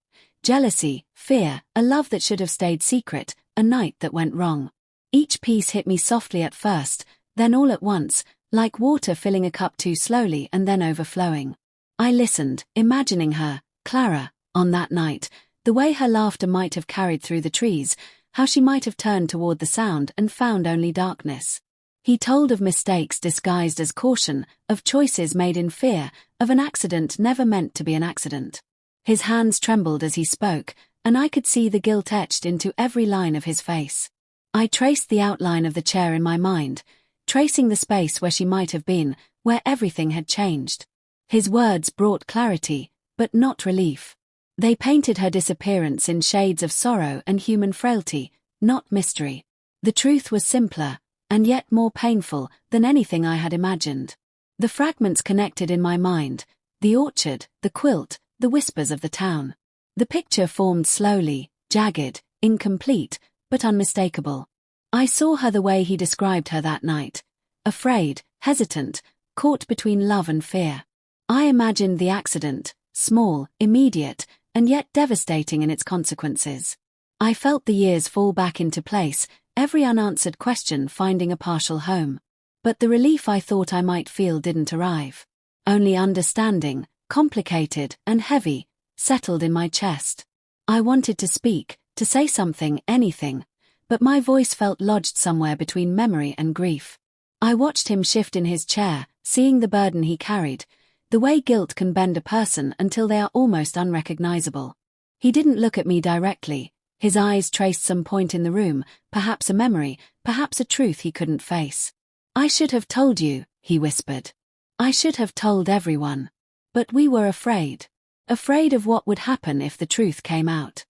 Jealousy, fear, a love that should have stayed secret, a night that went wrong. Each piece hit me softly at first, then all at once, like water filling a cup too slowly and then overflowing. I listened, imagining her, Clara, on that night, the way her laughter might have carried through the trees, how she might have turned toward the sound and found only darkness. He told of mistakes disguised as caution, of choices made in fear, of an accident never meant to be an accident. His hands trembled as he spoke, and I could see the guilt etched into every line of his face. I traced the outline of the chair in my mind, tracing the space where she might have been, where everything had changed. His words brought clarity, but not relief. They painted her disappearance in shades of sorrow and human frailty, not mystery. The truth was simpler, and yet more painful, than anything I had imagined. The fragments connected in my mind: the orchard, the quilt, the whispers of the town. The picture formed slowly, jagged, incomplete, but unmistakable. I saw her the way he described her that night: afraid, hesitant, caught between love and fear. I imagined the accident, small, immediate, and yet devastating in its consequences. I felt the years fall back into place, every unanswered question finding a partial home. But the relief I thought I might feel didn't arrive. Only understanding, complicated and heavy, settled in my chest. I wanted to speak, to say something, anything, but my voice felt lodged somewhere between memory and grief. I watched him shift in his chair, seeing the burden he carried, the way guilt can bend a person until they are almost unrecognizable. He didn't look at me directly. His eyes traced some point in the room, perhaps a memory, perhaps a truth he couldn't face. "I should have told you," he whispered. "I should have told everyone. But we were afraid. Afraid of what would happen if the truth came out."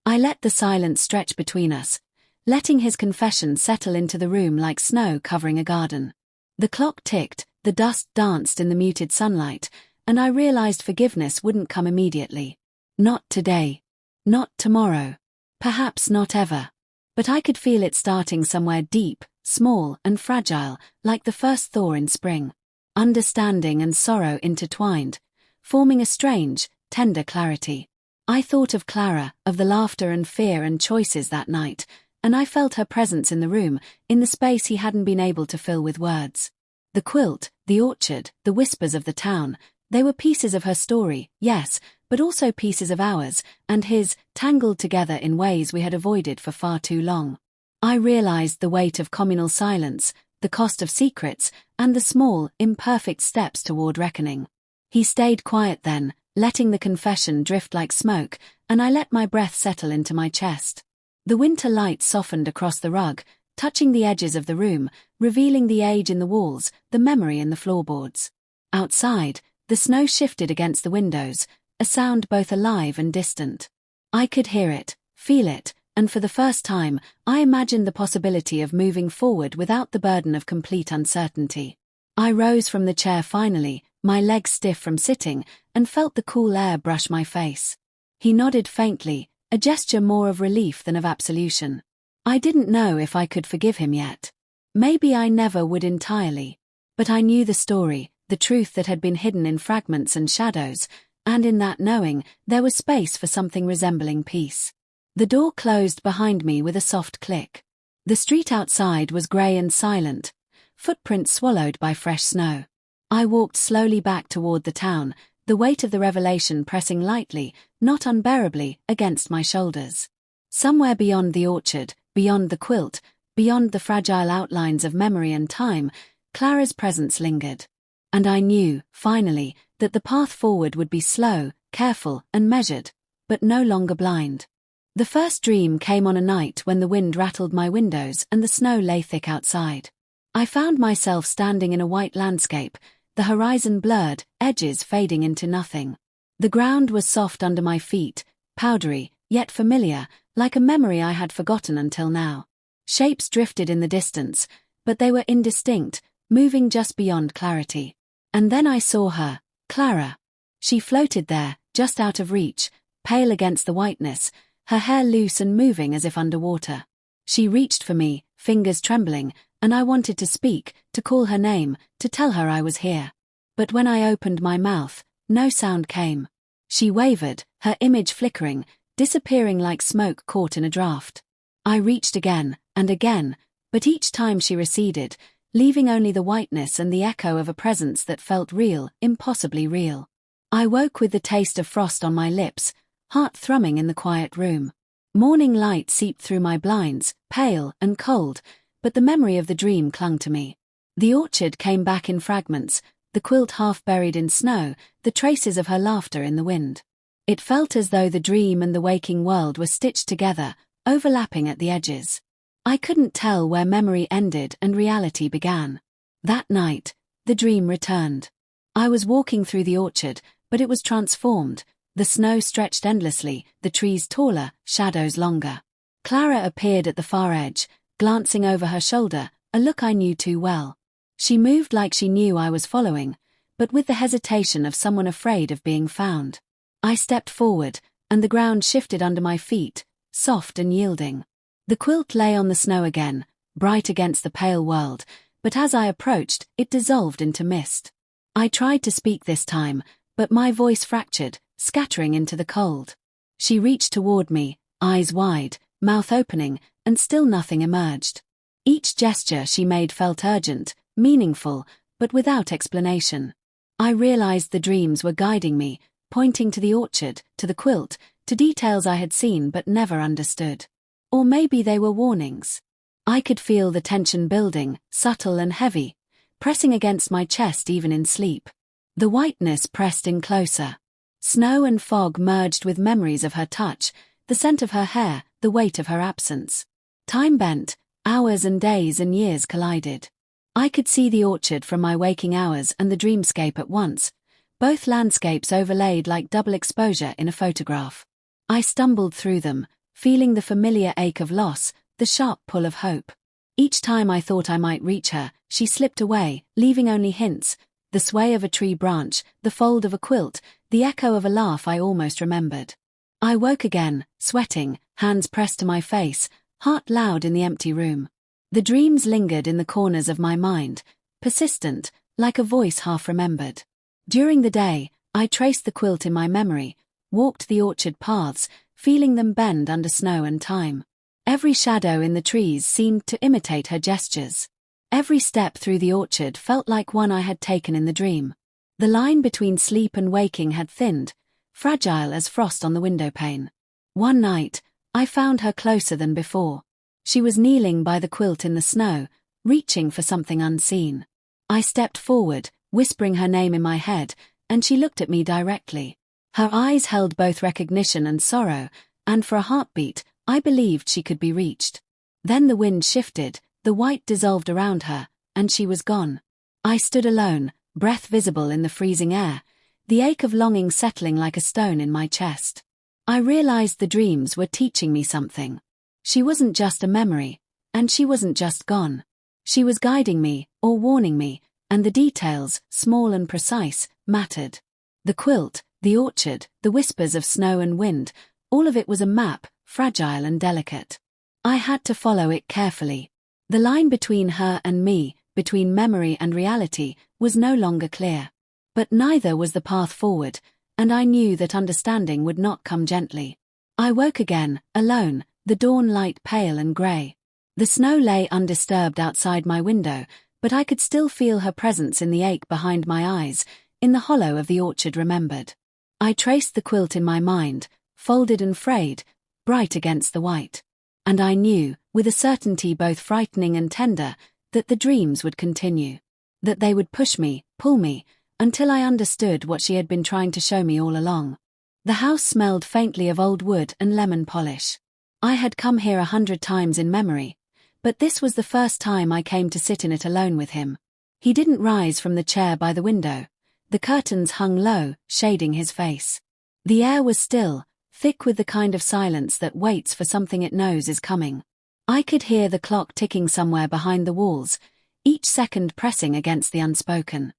I let the silence stretch between us, letting his confession settle into the room like snow covering a garden. The clock ticked, the dust danced in the muted sunlight, and I realized forgiveness wouldn't come immediately. Not today. Not tomorrow. Perhaps not ever. But I could feel it starting somewhere deep, small and fragile, like the first thaw in spring. Understanding and sorrow intertwined, forming a strange, tender clarity. I thought of Clara, of the laughter and fear and choices that night, and I felt her presence in the room, in the space he hadn't been able to fill with words. The quilt, the orchard, the whispers of the town, they were pieces of her story, yes, but also pieces of ours, and his, tangled together in ways we had avoided for far too long. I realized the weight of communal silence, the cost of secrets, and the small, imperfect steps toward reckoning. He stayed quiet then, letting the confession drift like smoke, and I let my breath settle into my chest. The winter light softened across the rug, touching the edges of the room, revealing the age in the walls, the memory in the floorboards. Outside, the snow shifted against the windows, a sound both alive and distant. I could hear it, feel it, and for the first time, I imagined the possibility of moving forward without the burden of complete uncertainty. I rose from the chair finally, my legs stiff from sitting, and felt the cool air brush my face. He nodded faintly, a gesture more of relief than of absolution. I didn't know if I could forgive him yet. Maybe I never would entirely. But I knew the story, the truth that had been hidden in fragments and shadows, and in that knowing, there was space for something resembling peace. The door closed behind me with a soft click. The street outside was grey and silent, footprints swallowed by fresh snow. I walked slowly back toward the town, the weight of the revelation pressing lightly, not unbearably, against my shoulders. Somewhere beyond the orchard, beyond the quilt, beyond the fragile outlines of memory and time, Clara's presence lingered. And I knew, finally, that the path forward would be slow, careful, and measured, but no longer blind. The first dream came on a night when the wind rattled my windows and the snow lay thick outside. I found myself standing in a white landscape, the horizon blurred, edges fading into nothing. The ground was soft under my feet, powdery, yet familiar, like a memory I had forgotten until now. Shapes drifted in the distance, but they were indistinct, moving just beyond clarity. And then I saw her, Clara. She floated there, just out of reach, pale against the whiteness, her hair loose and moving as if underwater. She reached for me, fingers trembling, and I wanted to speak, to call her name, to tell her I was here. But when I opened my mouth, no sound came. She wavered, her image flickering, disappearing like smoke caught in a draft. I reached again, and again, but each time she receded, leaving only the whiteness and the echo of a presence that felt real, impossibly real. I woke with the taste of frost on my lips, heart thrumming in the quiet room. Morning light seeped through my blinds, pale and cold, but the memory of the dream clung to me. The orchard came back in fragments, the quilt half buried in snow, the traces of her laughter in the wind. It felt as though the dream and the waking world were stitched together, overlapping at the edges. I couldn't tell where memory ended and reality began. That night, the dream returned. I was walking through the orchard, but it was transformed, The snow stretched endlessly, the trees taller, shadows longer. Clara appeared at the far edge, glancing over her shoulder, a look I knew too well. She moved like she knew I was following, but with the hesitation of someone afraid of being found. I stepped forward, and the ground shifted under my feet, soft and yielding. The quilt lay on the snow again, bright against the pale world, but as I approached, it dissolved into mist. I tried to speak this time, but my voice fractured, scattering into the cold. She reached toward me, eyes wide, mouth opening, and still nothing emerged. Each gesture she made felt urgent, meaningful, but without explanation. I realized the dreams were guiding me, pointing to the orchard, to the quilt, to details I had seen but never understood. Or maybe they were warnings. I could feel the tension building, subtle and heavy, pressing against my chest even in sleep. The whiteness pressed in closer. Snow and fog merged with memories of her touch, the scent of her hair, the weight of her absence. Time bent, hours and days and years collided. I could see the orchard from my waking hours and the dreamscape at once, both landscapes overlaid like double exposure in a photograph. I stumbled through them, feeling the familiar ache of loss, the sharp pull of hope. Each time I thought I might reach her, she slipped away, leaving only hints, the sway of a tree branch, the fold of a quilt, the echo of a laugh I almost remembered. I woke again, sweating, hands pressed to my face, heart loud in the empty room. The dreams lingered in the corners of my mind, persistent, like a voice half-remembered. During the day, I traced the quilt in my memory, walked the orchard paths, feeling them bend under snow and time. Every shadow in the trees seemed to imitate her gestures. Every step through the orchard felt like one I had taken in the dream. The line between sleep and waking had thinned, fragile as frost on the windowpane. One night, I found her closer than before. She was kneeling by the quilt in the snow, reaching for something unseen. I stepped forward, whispering her name in my head, and she looked at me directly. Her eyes held both recognition and sorrow, and for a heartbeat, I believed she could be reached. Then the wind shifted, the white dissolved around her, and she was gone. I stood alone, breath visible in the freezing air, the ache of longing settling like a stone in my chest. I realized the dreams were teaching me something. She wasn't just a memory, and she wasn't just gone. She was guiding me, or warning me, and the details, small and precise, mattered. The quilt, the orchard, the whispers of snow and wind, all of it was a map, fragile and delicate. I had to follow it carefully. The line between her and me, between memory and reality, was no longer clear. But neither was the path forward, and I knew that understanding would not come gently. I woke again, alone, the dawn light pale and grey. The snow lay undisturbed outside my window, but I could still feel her presence in the ache behind my eyes, in the hollow of the orchard remembered. I traced the quilt in my mind, folded and frayed, bright against the white. And I knew, with a certainty both frightening and tender, that the dreams would continue. That they would push me, pull me, until I understood what she had been trying to show me all along. The house smelled faintly of old wood and lemon polish. I had come here 100 times in memory, but this was the first time I came to sit in it alone with him. He didn't rise from the chair by the window. The curtains hung low, shading his face. The air was still, thick with the kind of silence that waits for something it knows is coming. I could hear the clock ticking somewhere behind the walls, each second pressing against the unspoken.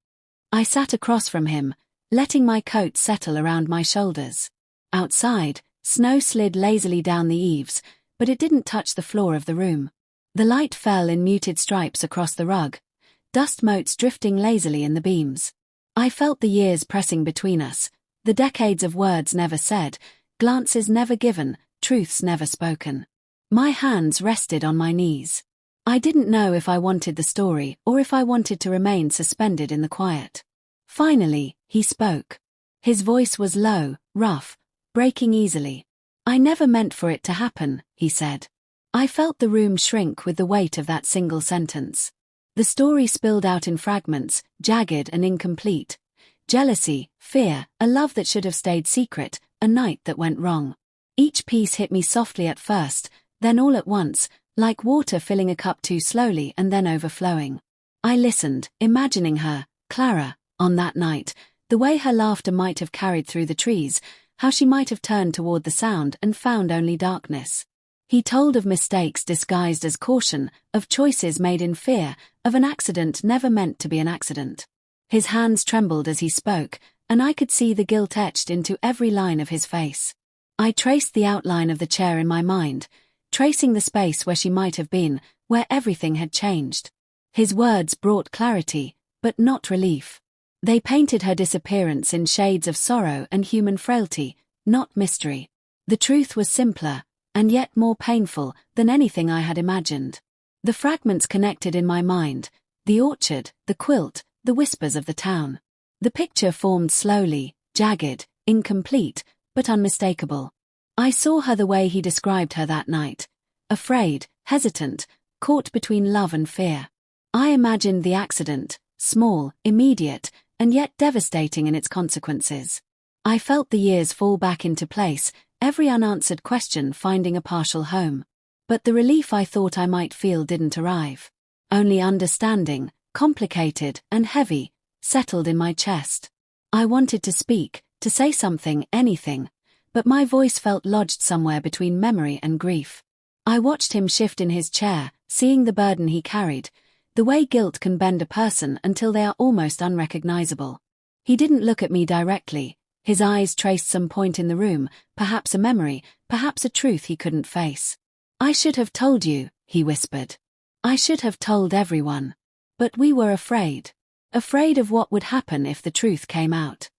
I sat across from him, letting my coat settle around my shoulders. Outside, snow slid lazily down the eaves, but it didn't touch the floor of the room. The light fell in muted stripes across the rug, dust motes drifting lazily in the beams. I felt the years pressing between us, the decades of words never said, glances never given, truths never spoken. My hands rested on my knees. I didn't know if I wanted the story or if I wanted to remain suspended in the quiet. Finally, he spoke. His voice was low, rough, breaking easily. "I never meant for it to happen," he said. I felt the room shrink with the weight of that single sentence. The story spilled out in fragments, jagged and incomplete. Jealousy, fear, a love that should have stayed secret, a night that went wrong. Each piece hit me softly at first, then all at once, like water filling a cup too slowly and then overflowing. I listened, imagining her, Clara, on that night, the way her laughter might have carried through the trees, how she might have turned toward the sound and found only darkness. He told of mistakes disguised as caution, of choices made in fear, of an accident never meant to be an accident. His hands trembled as he spoke, and I could see the guilt etched into every line of his face. I traced the outline of the chair in my mind, tracing the space where she might have been, where everything had changed. His words brought clarity, but not relief. They painted her disappearance in shades of sorrow and human frailty, not mystery. The truth was simpler, and yet more painful than anything I had imagined. The fragments connected in my mind: the orchard, the quilt, the whispers of the town. The picture formed slowly, jagged, incomplete, but unmistakable. I saw her the way he described her that night: afraid, hesitant, caught between love and fear. I imagined the accident, small, immediate, and yet devastating in its consequences. I felt the years fall back into place, every unanswered question finding a partial home. But the relief I thought I might feel didn't arrive. Only understanding, complicated and heavy, settled in my chest. I wanted to speak, to say something, anything, but my voice felt lodged somewhere between memory and grief. I watched him shift in his chair, seeing the burden he carried, the way guilt can bend a person until they are almost unrecognizable. He didn't look at me directly. His eyes traced some point in the room, perhaps a memory, perhaps a truth he couldn't face. "I should have told you," he whispered. "I should have told everyone. But we were afraid. Afraid of what would happen if the truth came out."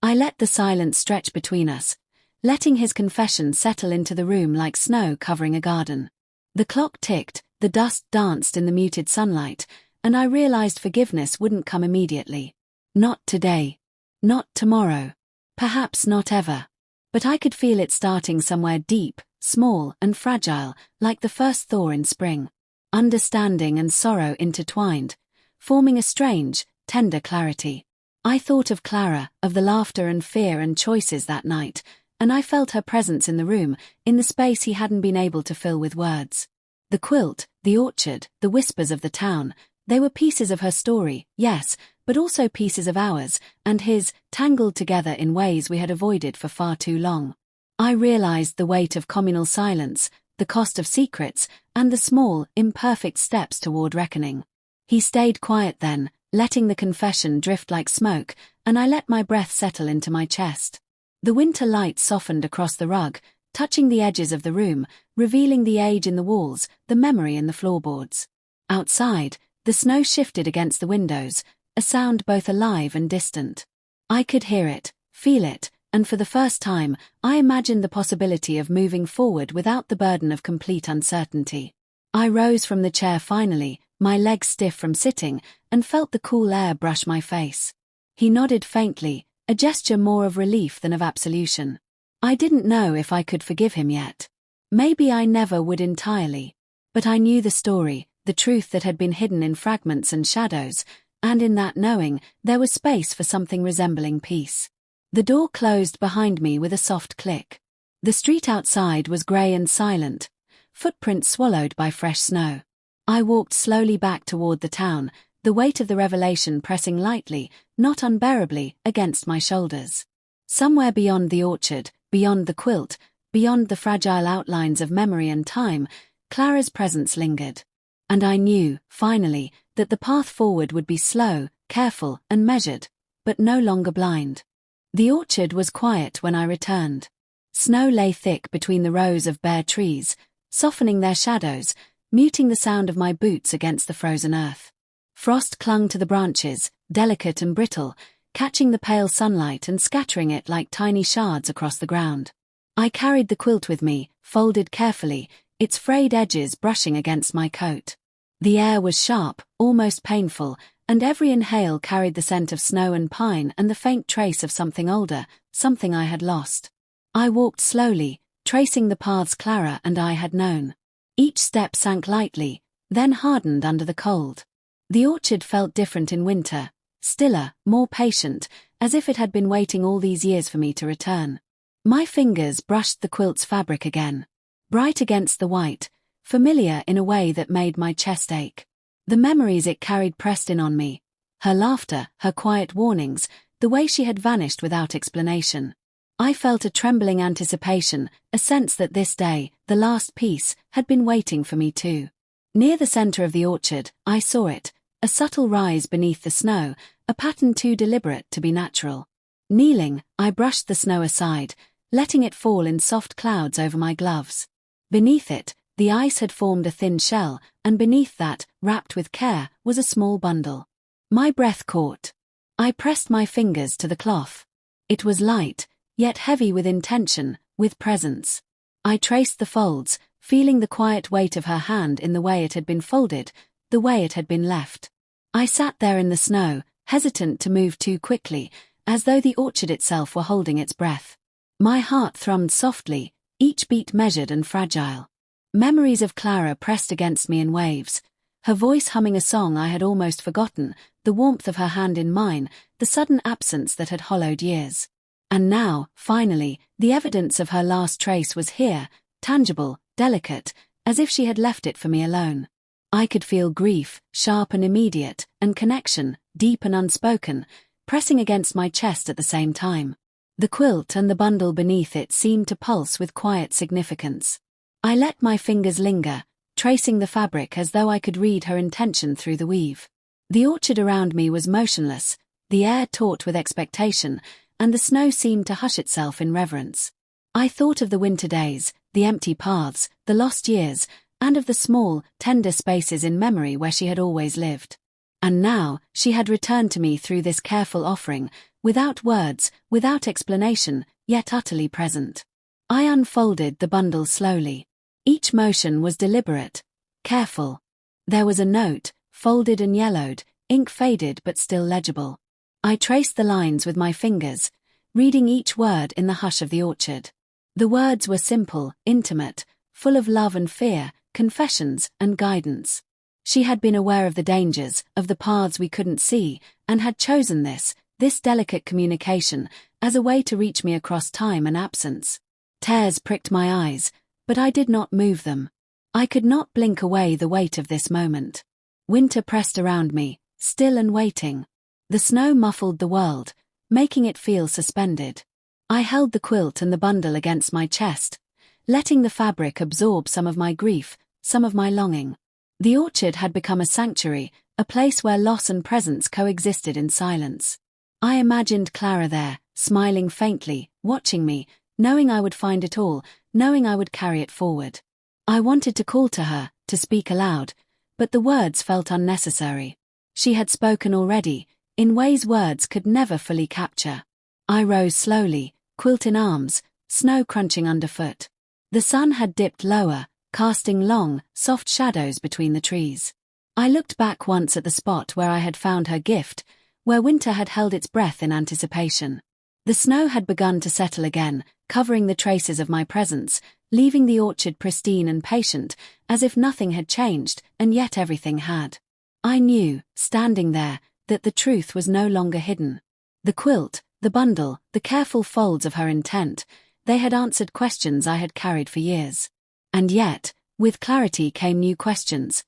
I let the silence stretch between us, letting his confession settle into the room like snow covering a garden. The clock ticked, the dust danced in the muted sunlight, and I realized forgiveness wouldn't come immediately. Not today. Not tomorrow. Perhaps not ever. But I could feel it starting somewhere deep, small and fragile, like the first thaw in spring. Understanding and sorrow intertwined, forming a strange, tender clarity. I thought of Clara, of the laughter and fear and choices that night, and I felt her presence in the room, in the space he hadn't been able to fill with words. The quilt, the orchard, the whispers of the town, they were pieces of her story, yes, but also pieces of ours, and his, tangled together in ways we had avoided for far too long. I realized the weight of communal silence, the cost of secrets, and the small, imperfect steps toward reckoning. He stayed quiet then, letting the confession drift like smoke, and I let my breath settle into my chest. The winter light softened across the rug, touching the edges of the room, revealing the age in the walls, the memory in the floorboards. Outside, the snow shifted against the windows, a sound both alive and distant. I could hear it, feel it, and for the first time, I imagined the possibility of moving forward without the burden of complete uncertainty. I rose from the chair finally, my legs stiff from sitting, and felt the cool air brush my face. He nodded faintly, a gesture more of relief than of absolution. I didn't know if I could forgive him yet. Maybe I never would entirely. But I knew the story, the truth that had been hidden in fragments and shadows, and in that knowing, there was space for something resembling peace. The door closed behind me with a soft click. The street outside was grey and silent, footprints swallowed by fresh snow. I walked slowly back toward the town, the weight of the revelation pressing lightly, not unbearably, against my shoulders. Somewhere beyond the orchard, beyond the quilt, beyond the fragile outlines of memory and time, Clara's presence lingered. And I knew, finally, that the path forward would be slow, careful, and measured, but no longer blind. The orchard was quiet when I returned. Snow lay thick between the rows of bare trees, softening their shadows, muting the sound of my boots against the frozen earth. Frost clung to the branches, delicate and brittle, catching the pale sunlight and scattering it like tiny shards across the ground. I carried the quilt with me, folded carefully, its frayed edges brushing against my coat. The air was sharp, almost painful, and every inhale carried the scent of snow and pine and the faint trace of something older, something I had lost. I walked slowly, tracing the paths Clara and I had known. Each step sank lightly, then hardened under the cold. The orchard felt different in winter, stiller, more patient, as if it had been waiting all these years for me to return. My fingers brushed the quilt's fabric again. Bright against the white, familiar in a way that made my chest ache. The memories it carried pressed in on me. Her laughter, her quiet warnings, the way she had vanished without explanation. I felt a trembling anticipation, a sense that this day, the last piece, had been waiting for me too. Near the center of the orchard, I saw it, a subtle rise beneath the snow, a pattern too deliberate to be natural. Kneeling, I brushed the snow aside, letting it fall in soft clouds over my gloves. Beneath it, the ice had formed a thin shell, and beneath that, wrapped with care, was a small bundle. My breath caught. I pressed my fingers to the cloth. It was light, yet heavy with intention, with presence. I traced the folds, feeling the quiet weight of her hand in the way it had been folded, the way it had been left. I sat there in the snow, hesitant to move too quickly, as though the orchard itself were holding its breath. My heart thrummed softly, each beat measured and fragile. Memories of Clara pressed against me in waves, her voice humming a song I had almost forgotten, the warmth of her hand in mine, the sudden absence that had hollowed years. And now, finally, the evidence of her last trace was here, tangible, delicate, as if she had left it for me alone. I could feel grief, sharp and immediate, and connection, deep and unspoken, pressing against my chest at the same time. The quilt and the bundle beneath it seemed to pulse with quiet significance. I let my fingers linger, tracing the fabric as though I could read her intention through the weave. The orchard around me was motionless, the air taut with expectation, and the snow seemed to hush itself in reverence. I thought of the winter days, the empty paths, the lost years, and of the small, tender spaces in memory where she had always lived. And now, she had returned to me through this careful offering, without words, without explanation, yet utterly present. I unfolded the bundle slowly. Each motion was deliberate, careful. There was a note, folded and yellowed, ink faded but still legible. I traced the lines with my fingers, reading each word in the hush of the orchard. The words were simple, intimate, full of love and fear, confessions and guidance. She had been aware of the dangers, of the paths we couldn't see, and had chosen this delicate communication, as a way to reach me across time and absence. Tears pricked my eyes, but I did not move them. I could not blink away the weight of this moment. Winter pressed around me, still and waiting. The snow muffled the world, making it feel suspended. I held the quilt and the bundle against my chest, letting the fabric absorb some of my grief, some of my longing. The orchard had become a sanctuary, a place where loss and presence coexisted in silence. I imagined Clara there, smiling faintly, watching me, knowing I would find it all, knowing I would carry it forward. I wanted to call to her, to speak aloud, but the words felt unnecessary. She had spoken already, in ways words could never fully capture. I rose slowly, quilt in arms, snow crunching underfoot. The sun had dipped lower, casting long, soft shadows between the trees. I looked back once at the spot where I had found her gift, where winter had held its breath in anticipation. The snow had begun to settle again, covering the traces of my presence, leaving the orchard pristine and patient, as if nothing had changed, and yet everything had. I knew, standing there, that the truth was no longer hidden. The quilt, the bundle, the careful folds of her intent, they had answered questions I had carried for years. And yet, with clarity came new questions.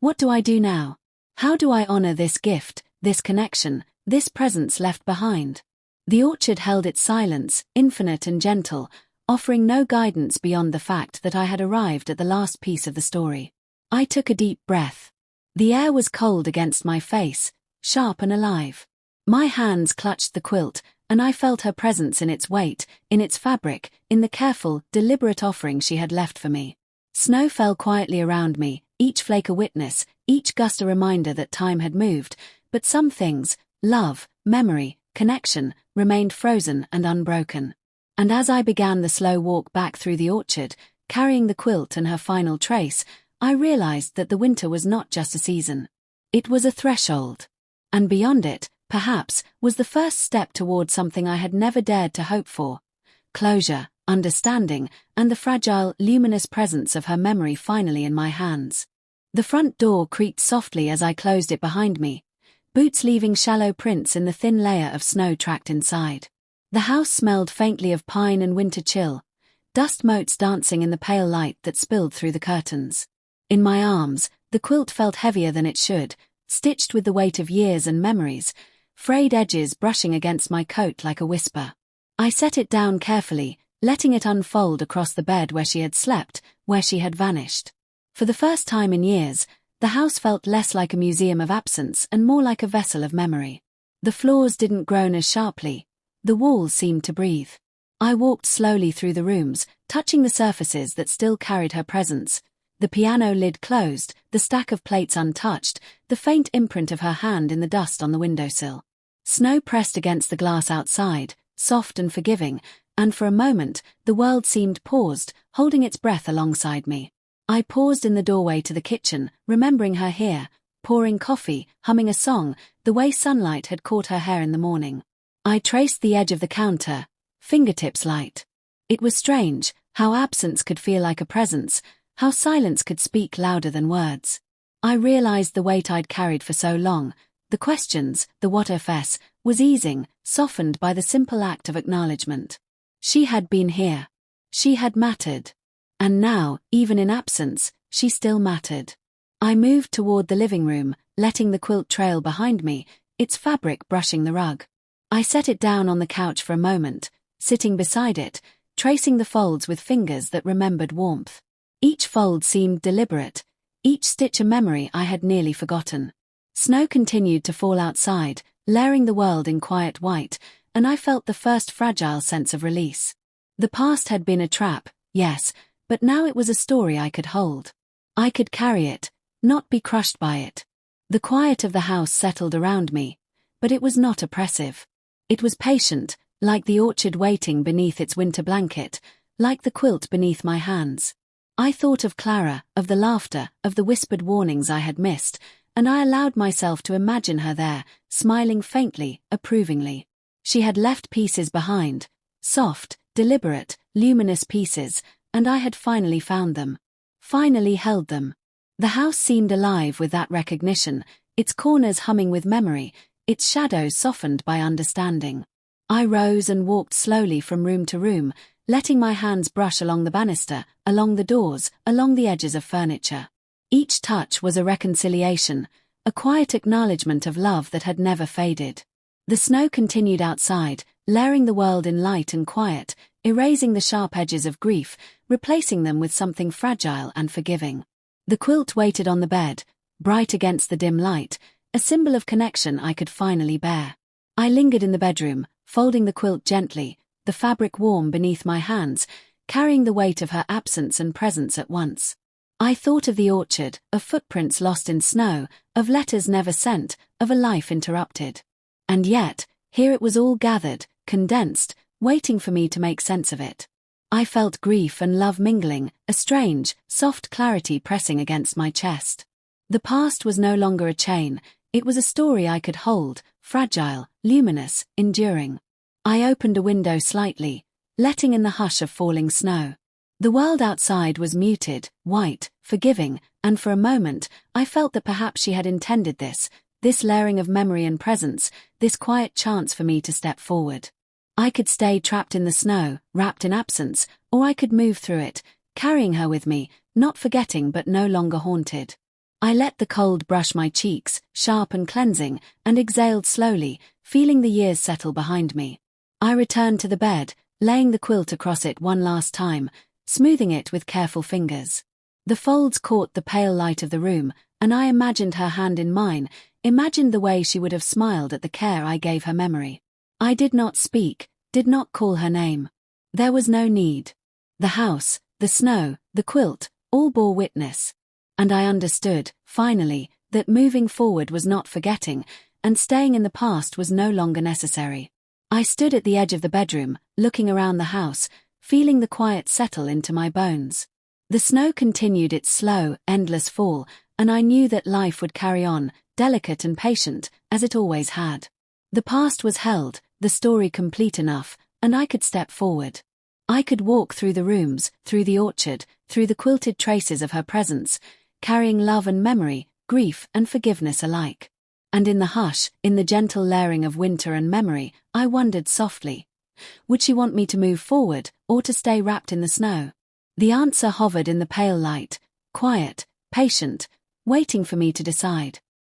What do I do now? How do I honor this gift, this connection, this presence left behind? The orchard held its silence, infinite and gentle, offering no guidance beyond the fact that I had arrived at the last piece of the story. I took a deep breath. The air was cold against my face, sharp and alive. My hands clutched the quilt, and I felt her presence in its weight, in its fabric, in the careful, deliberate offering she had left for me. Snow fell quietly around me, each flake a witness, each gust a reminder that time had moved, but some things, love, memory, connection, remained frozen and unbroken. And as I began the slow walk back through the orchard, carrying the quilt and her final trace, I realized that the winter was not just a season. It was a threshold. And beyond it, perhaps, was the first step toward something I had never dared to hope for. Closure, understanding, and the fragile, luminous presence of her memory finally in my hands. The front door creaked softly as I closed it behind me, boots leaving shallow prints in the thin layer of snow tracked inside. The house smelled faintly of pine and winter chill, dust motes dancing in the pale light that spilled through the curtains. In my arms, the quilt felt heavier than it should, stitched with the weight of years and memories, frayed edges brushing against my coat like a whisper. I set it down carefully, letting it unfold across the bed where she had slept, where she had vanished. For the first time in years, the house felt less like a museum of absence and more like a vessel of memory. The floors didn't groan as sharply. The walls seemed to breathe. I walked slowly through the rooms, touching the surfaces that still carried her presence. The piano lid closed, the stack of plates untouched, the faint imprint of her hand in the dust on the windowsill. Snow pressed against the glass outside, soft and forgiving, and for a moment, the world seemed paused, holding its breath alongside me. I paused in the doorway to the kitchen, remembering her here, pouring coffee, humming a song, the way sunlight had caught her hair in the morning. I traced the edge of the counter, fingertips light. It was strange, how absence could feel like a presence, how silence could speak louder than words. I realized the weight I'd carried for so long, the questions, the what-if-s, was easing, softened by the simple act of acknowledgement. She had been here. She had mattered. And now, even in absence, she still mattered. I moved toward the living room, letting the quilt trail behind me, its fabric brushing the rug. I set it down on the couch for a moment, sitting beside it, tracing the folds with fingers that remembered warmth. Each fold seemed deliberate, each stitch a memory I had nearly forgotten. Snow continued to fall outside, layering the world in quiet white, and I felt the first fragile sense of release. The past had been a trap, yes, but now it was a story I could hold. I could carry it, not be crushed by it. The quiet of the house settled around me, but it was not oppressive. It was patient, like the orchard waiting beneath its winter blanket, like the quilt beneath my hands. I thought of Clara, of the laughter, of the whispered warnings I had missed, and I allowed myself to imagine her there, smiling faintly, approvingly. She had left pieces behind, soft, deliberate, luminous pieces, and I had finally found them. Finally held them. The house seemed alive with that recognition, its corners humming with memory, its shadows softened by understanding. I rose and walked slowly from room to room, letting my hands brush along the banister, along the doors, along the edges of furniture. Each touch was a reconciliation, a quiet acknowledgement of love that had never faded. The snow continued outside, layering the world in light and quiet, erasing the sharp edges of grief, replacing them with something fragile and forgiving. The quilt waited on the bed, bright against the dim light, a symbol of connection I could finally bear. I lingered in the bedroom, folding the quilt gently, the fabric warm beneath my hands, carrying the weight of her absence and presence at once. I thought of the orchard, of footprints lost in snow, of letters never sent, of a life interrupted. And yet, here it was all gathered, condensed, waiting for me to make sense of it. I felt grief and love mingling, a strange, soft clarity pressing against my chest. The past was no longer a chain, it was a story I could hold, fragile, luminous, enduring. I opened a window slightly, letting in the hush of falling snow. The world outside was muted, white, forgiving, and for a moment, I felt that perhaps she had intended this layering of memory and presence, this quiet chance for me to step forward. I could stay trapped in the snow, wrapped in absence, or I could move through it, carrying her with me, not forgetting but no longer haunted. I let the cold brush my cheeks, sharp and cleansing, and exhaled slowly, feeling the years settle behind me. I returned to the bed, laying the quilt across it one last time, smoothing it with careful fingers. The folds caught the pale light of the room, and I imagined her hand in mine, imagined the way she would have smiled at the care I gave her memory. I did not speak, did not call her name. There was no need. The house, the snow, the quilt, all bore witness. And I understood, finally, that moving forward was not forgetting, and staying in the past was no longer necessary. I stood at the edge of the bedroom, looking around the house, feeling the quiet settle into my bones. The snow continued its slow, endless fall, and I knew that life would carry on, delicate and patient, as it always had. The past was held, the story complete enough, and I could step forward. I could walk through the rooms, through the orchard, through the quilted traces of her presence, carrying love and memory, grief and forgiveness alike. And in the hush, in the gentle layering of winter and memory, I wondered softly, would she want me to move forward, or to stay wrapped in the snow? The answer hovered in the pale light, quiet, patient, waiting for me to decide.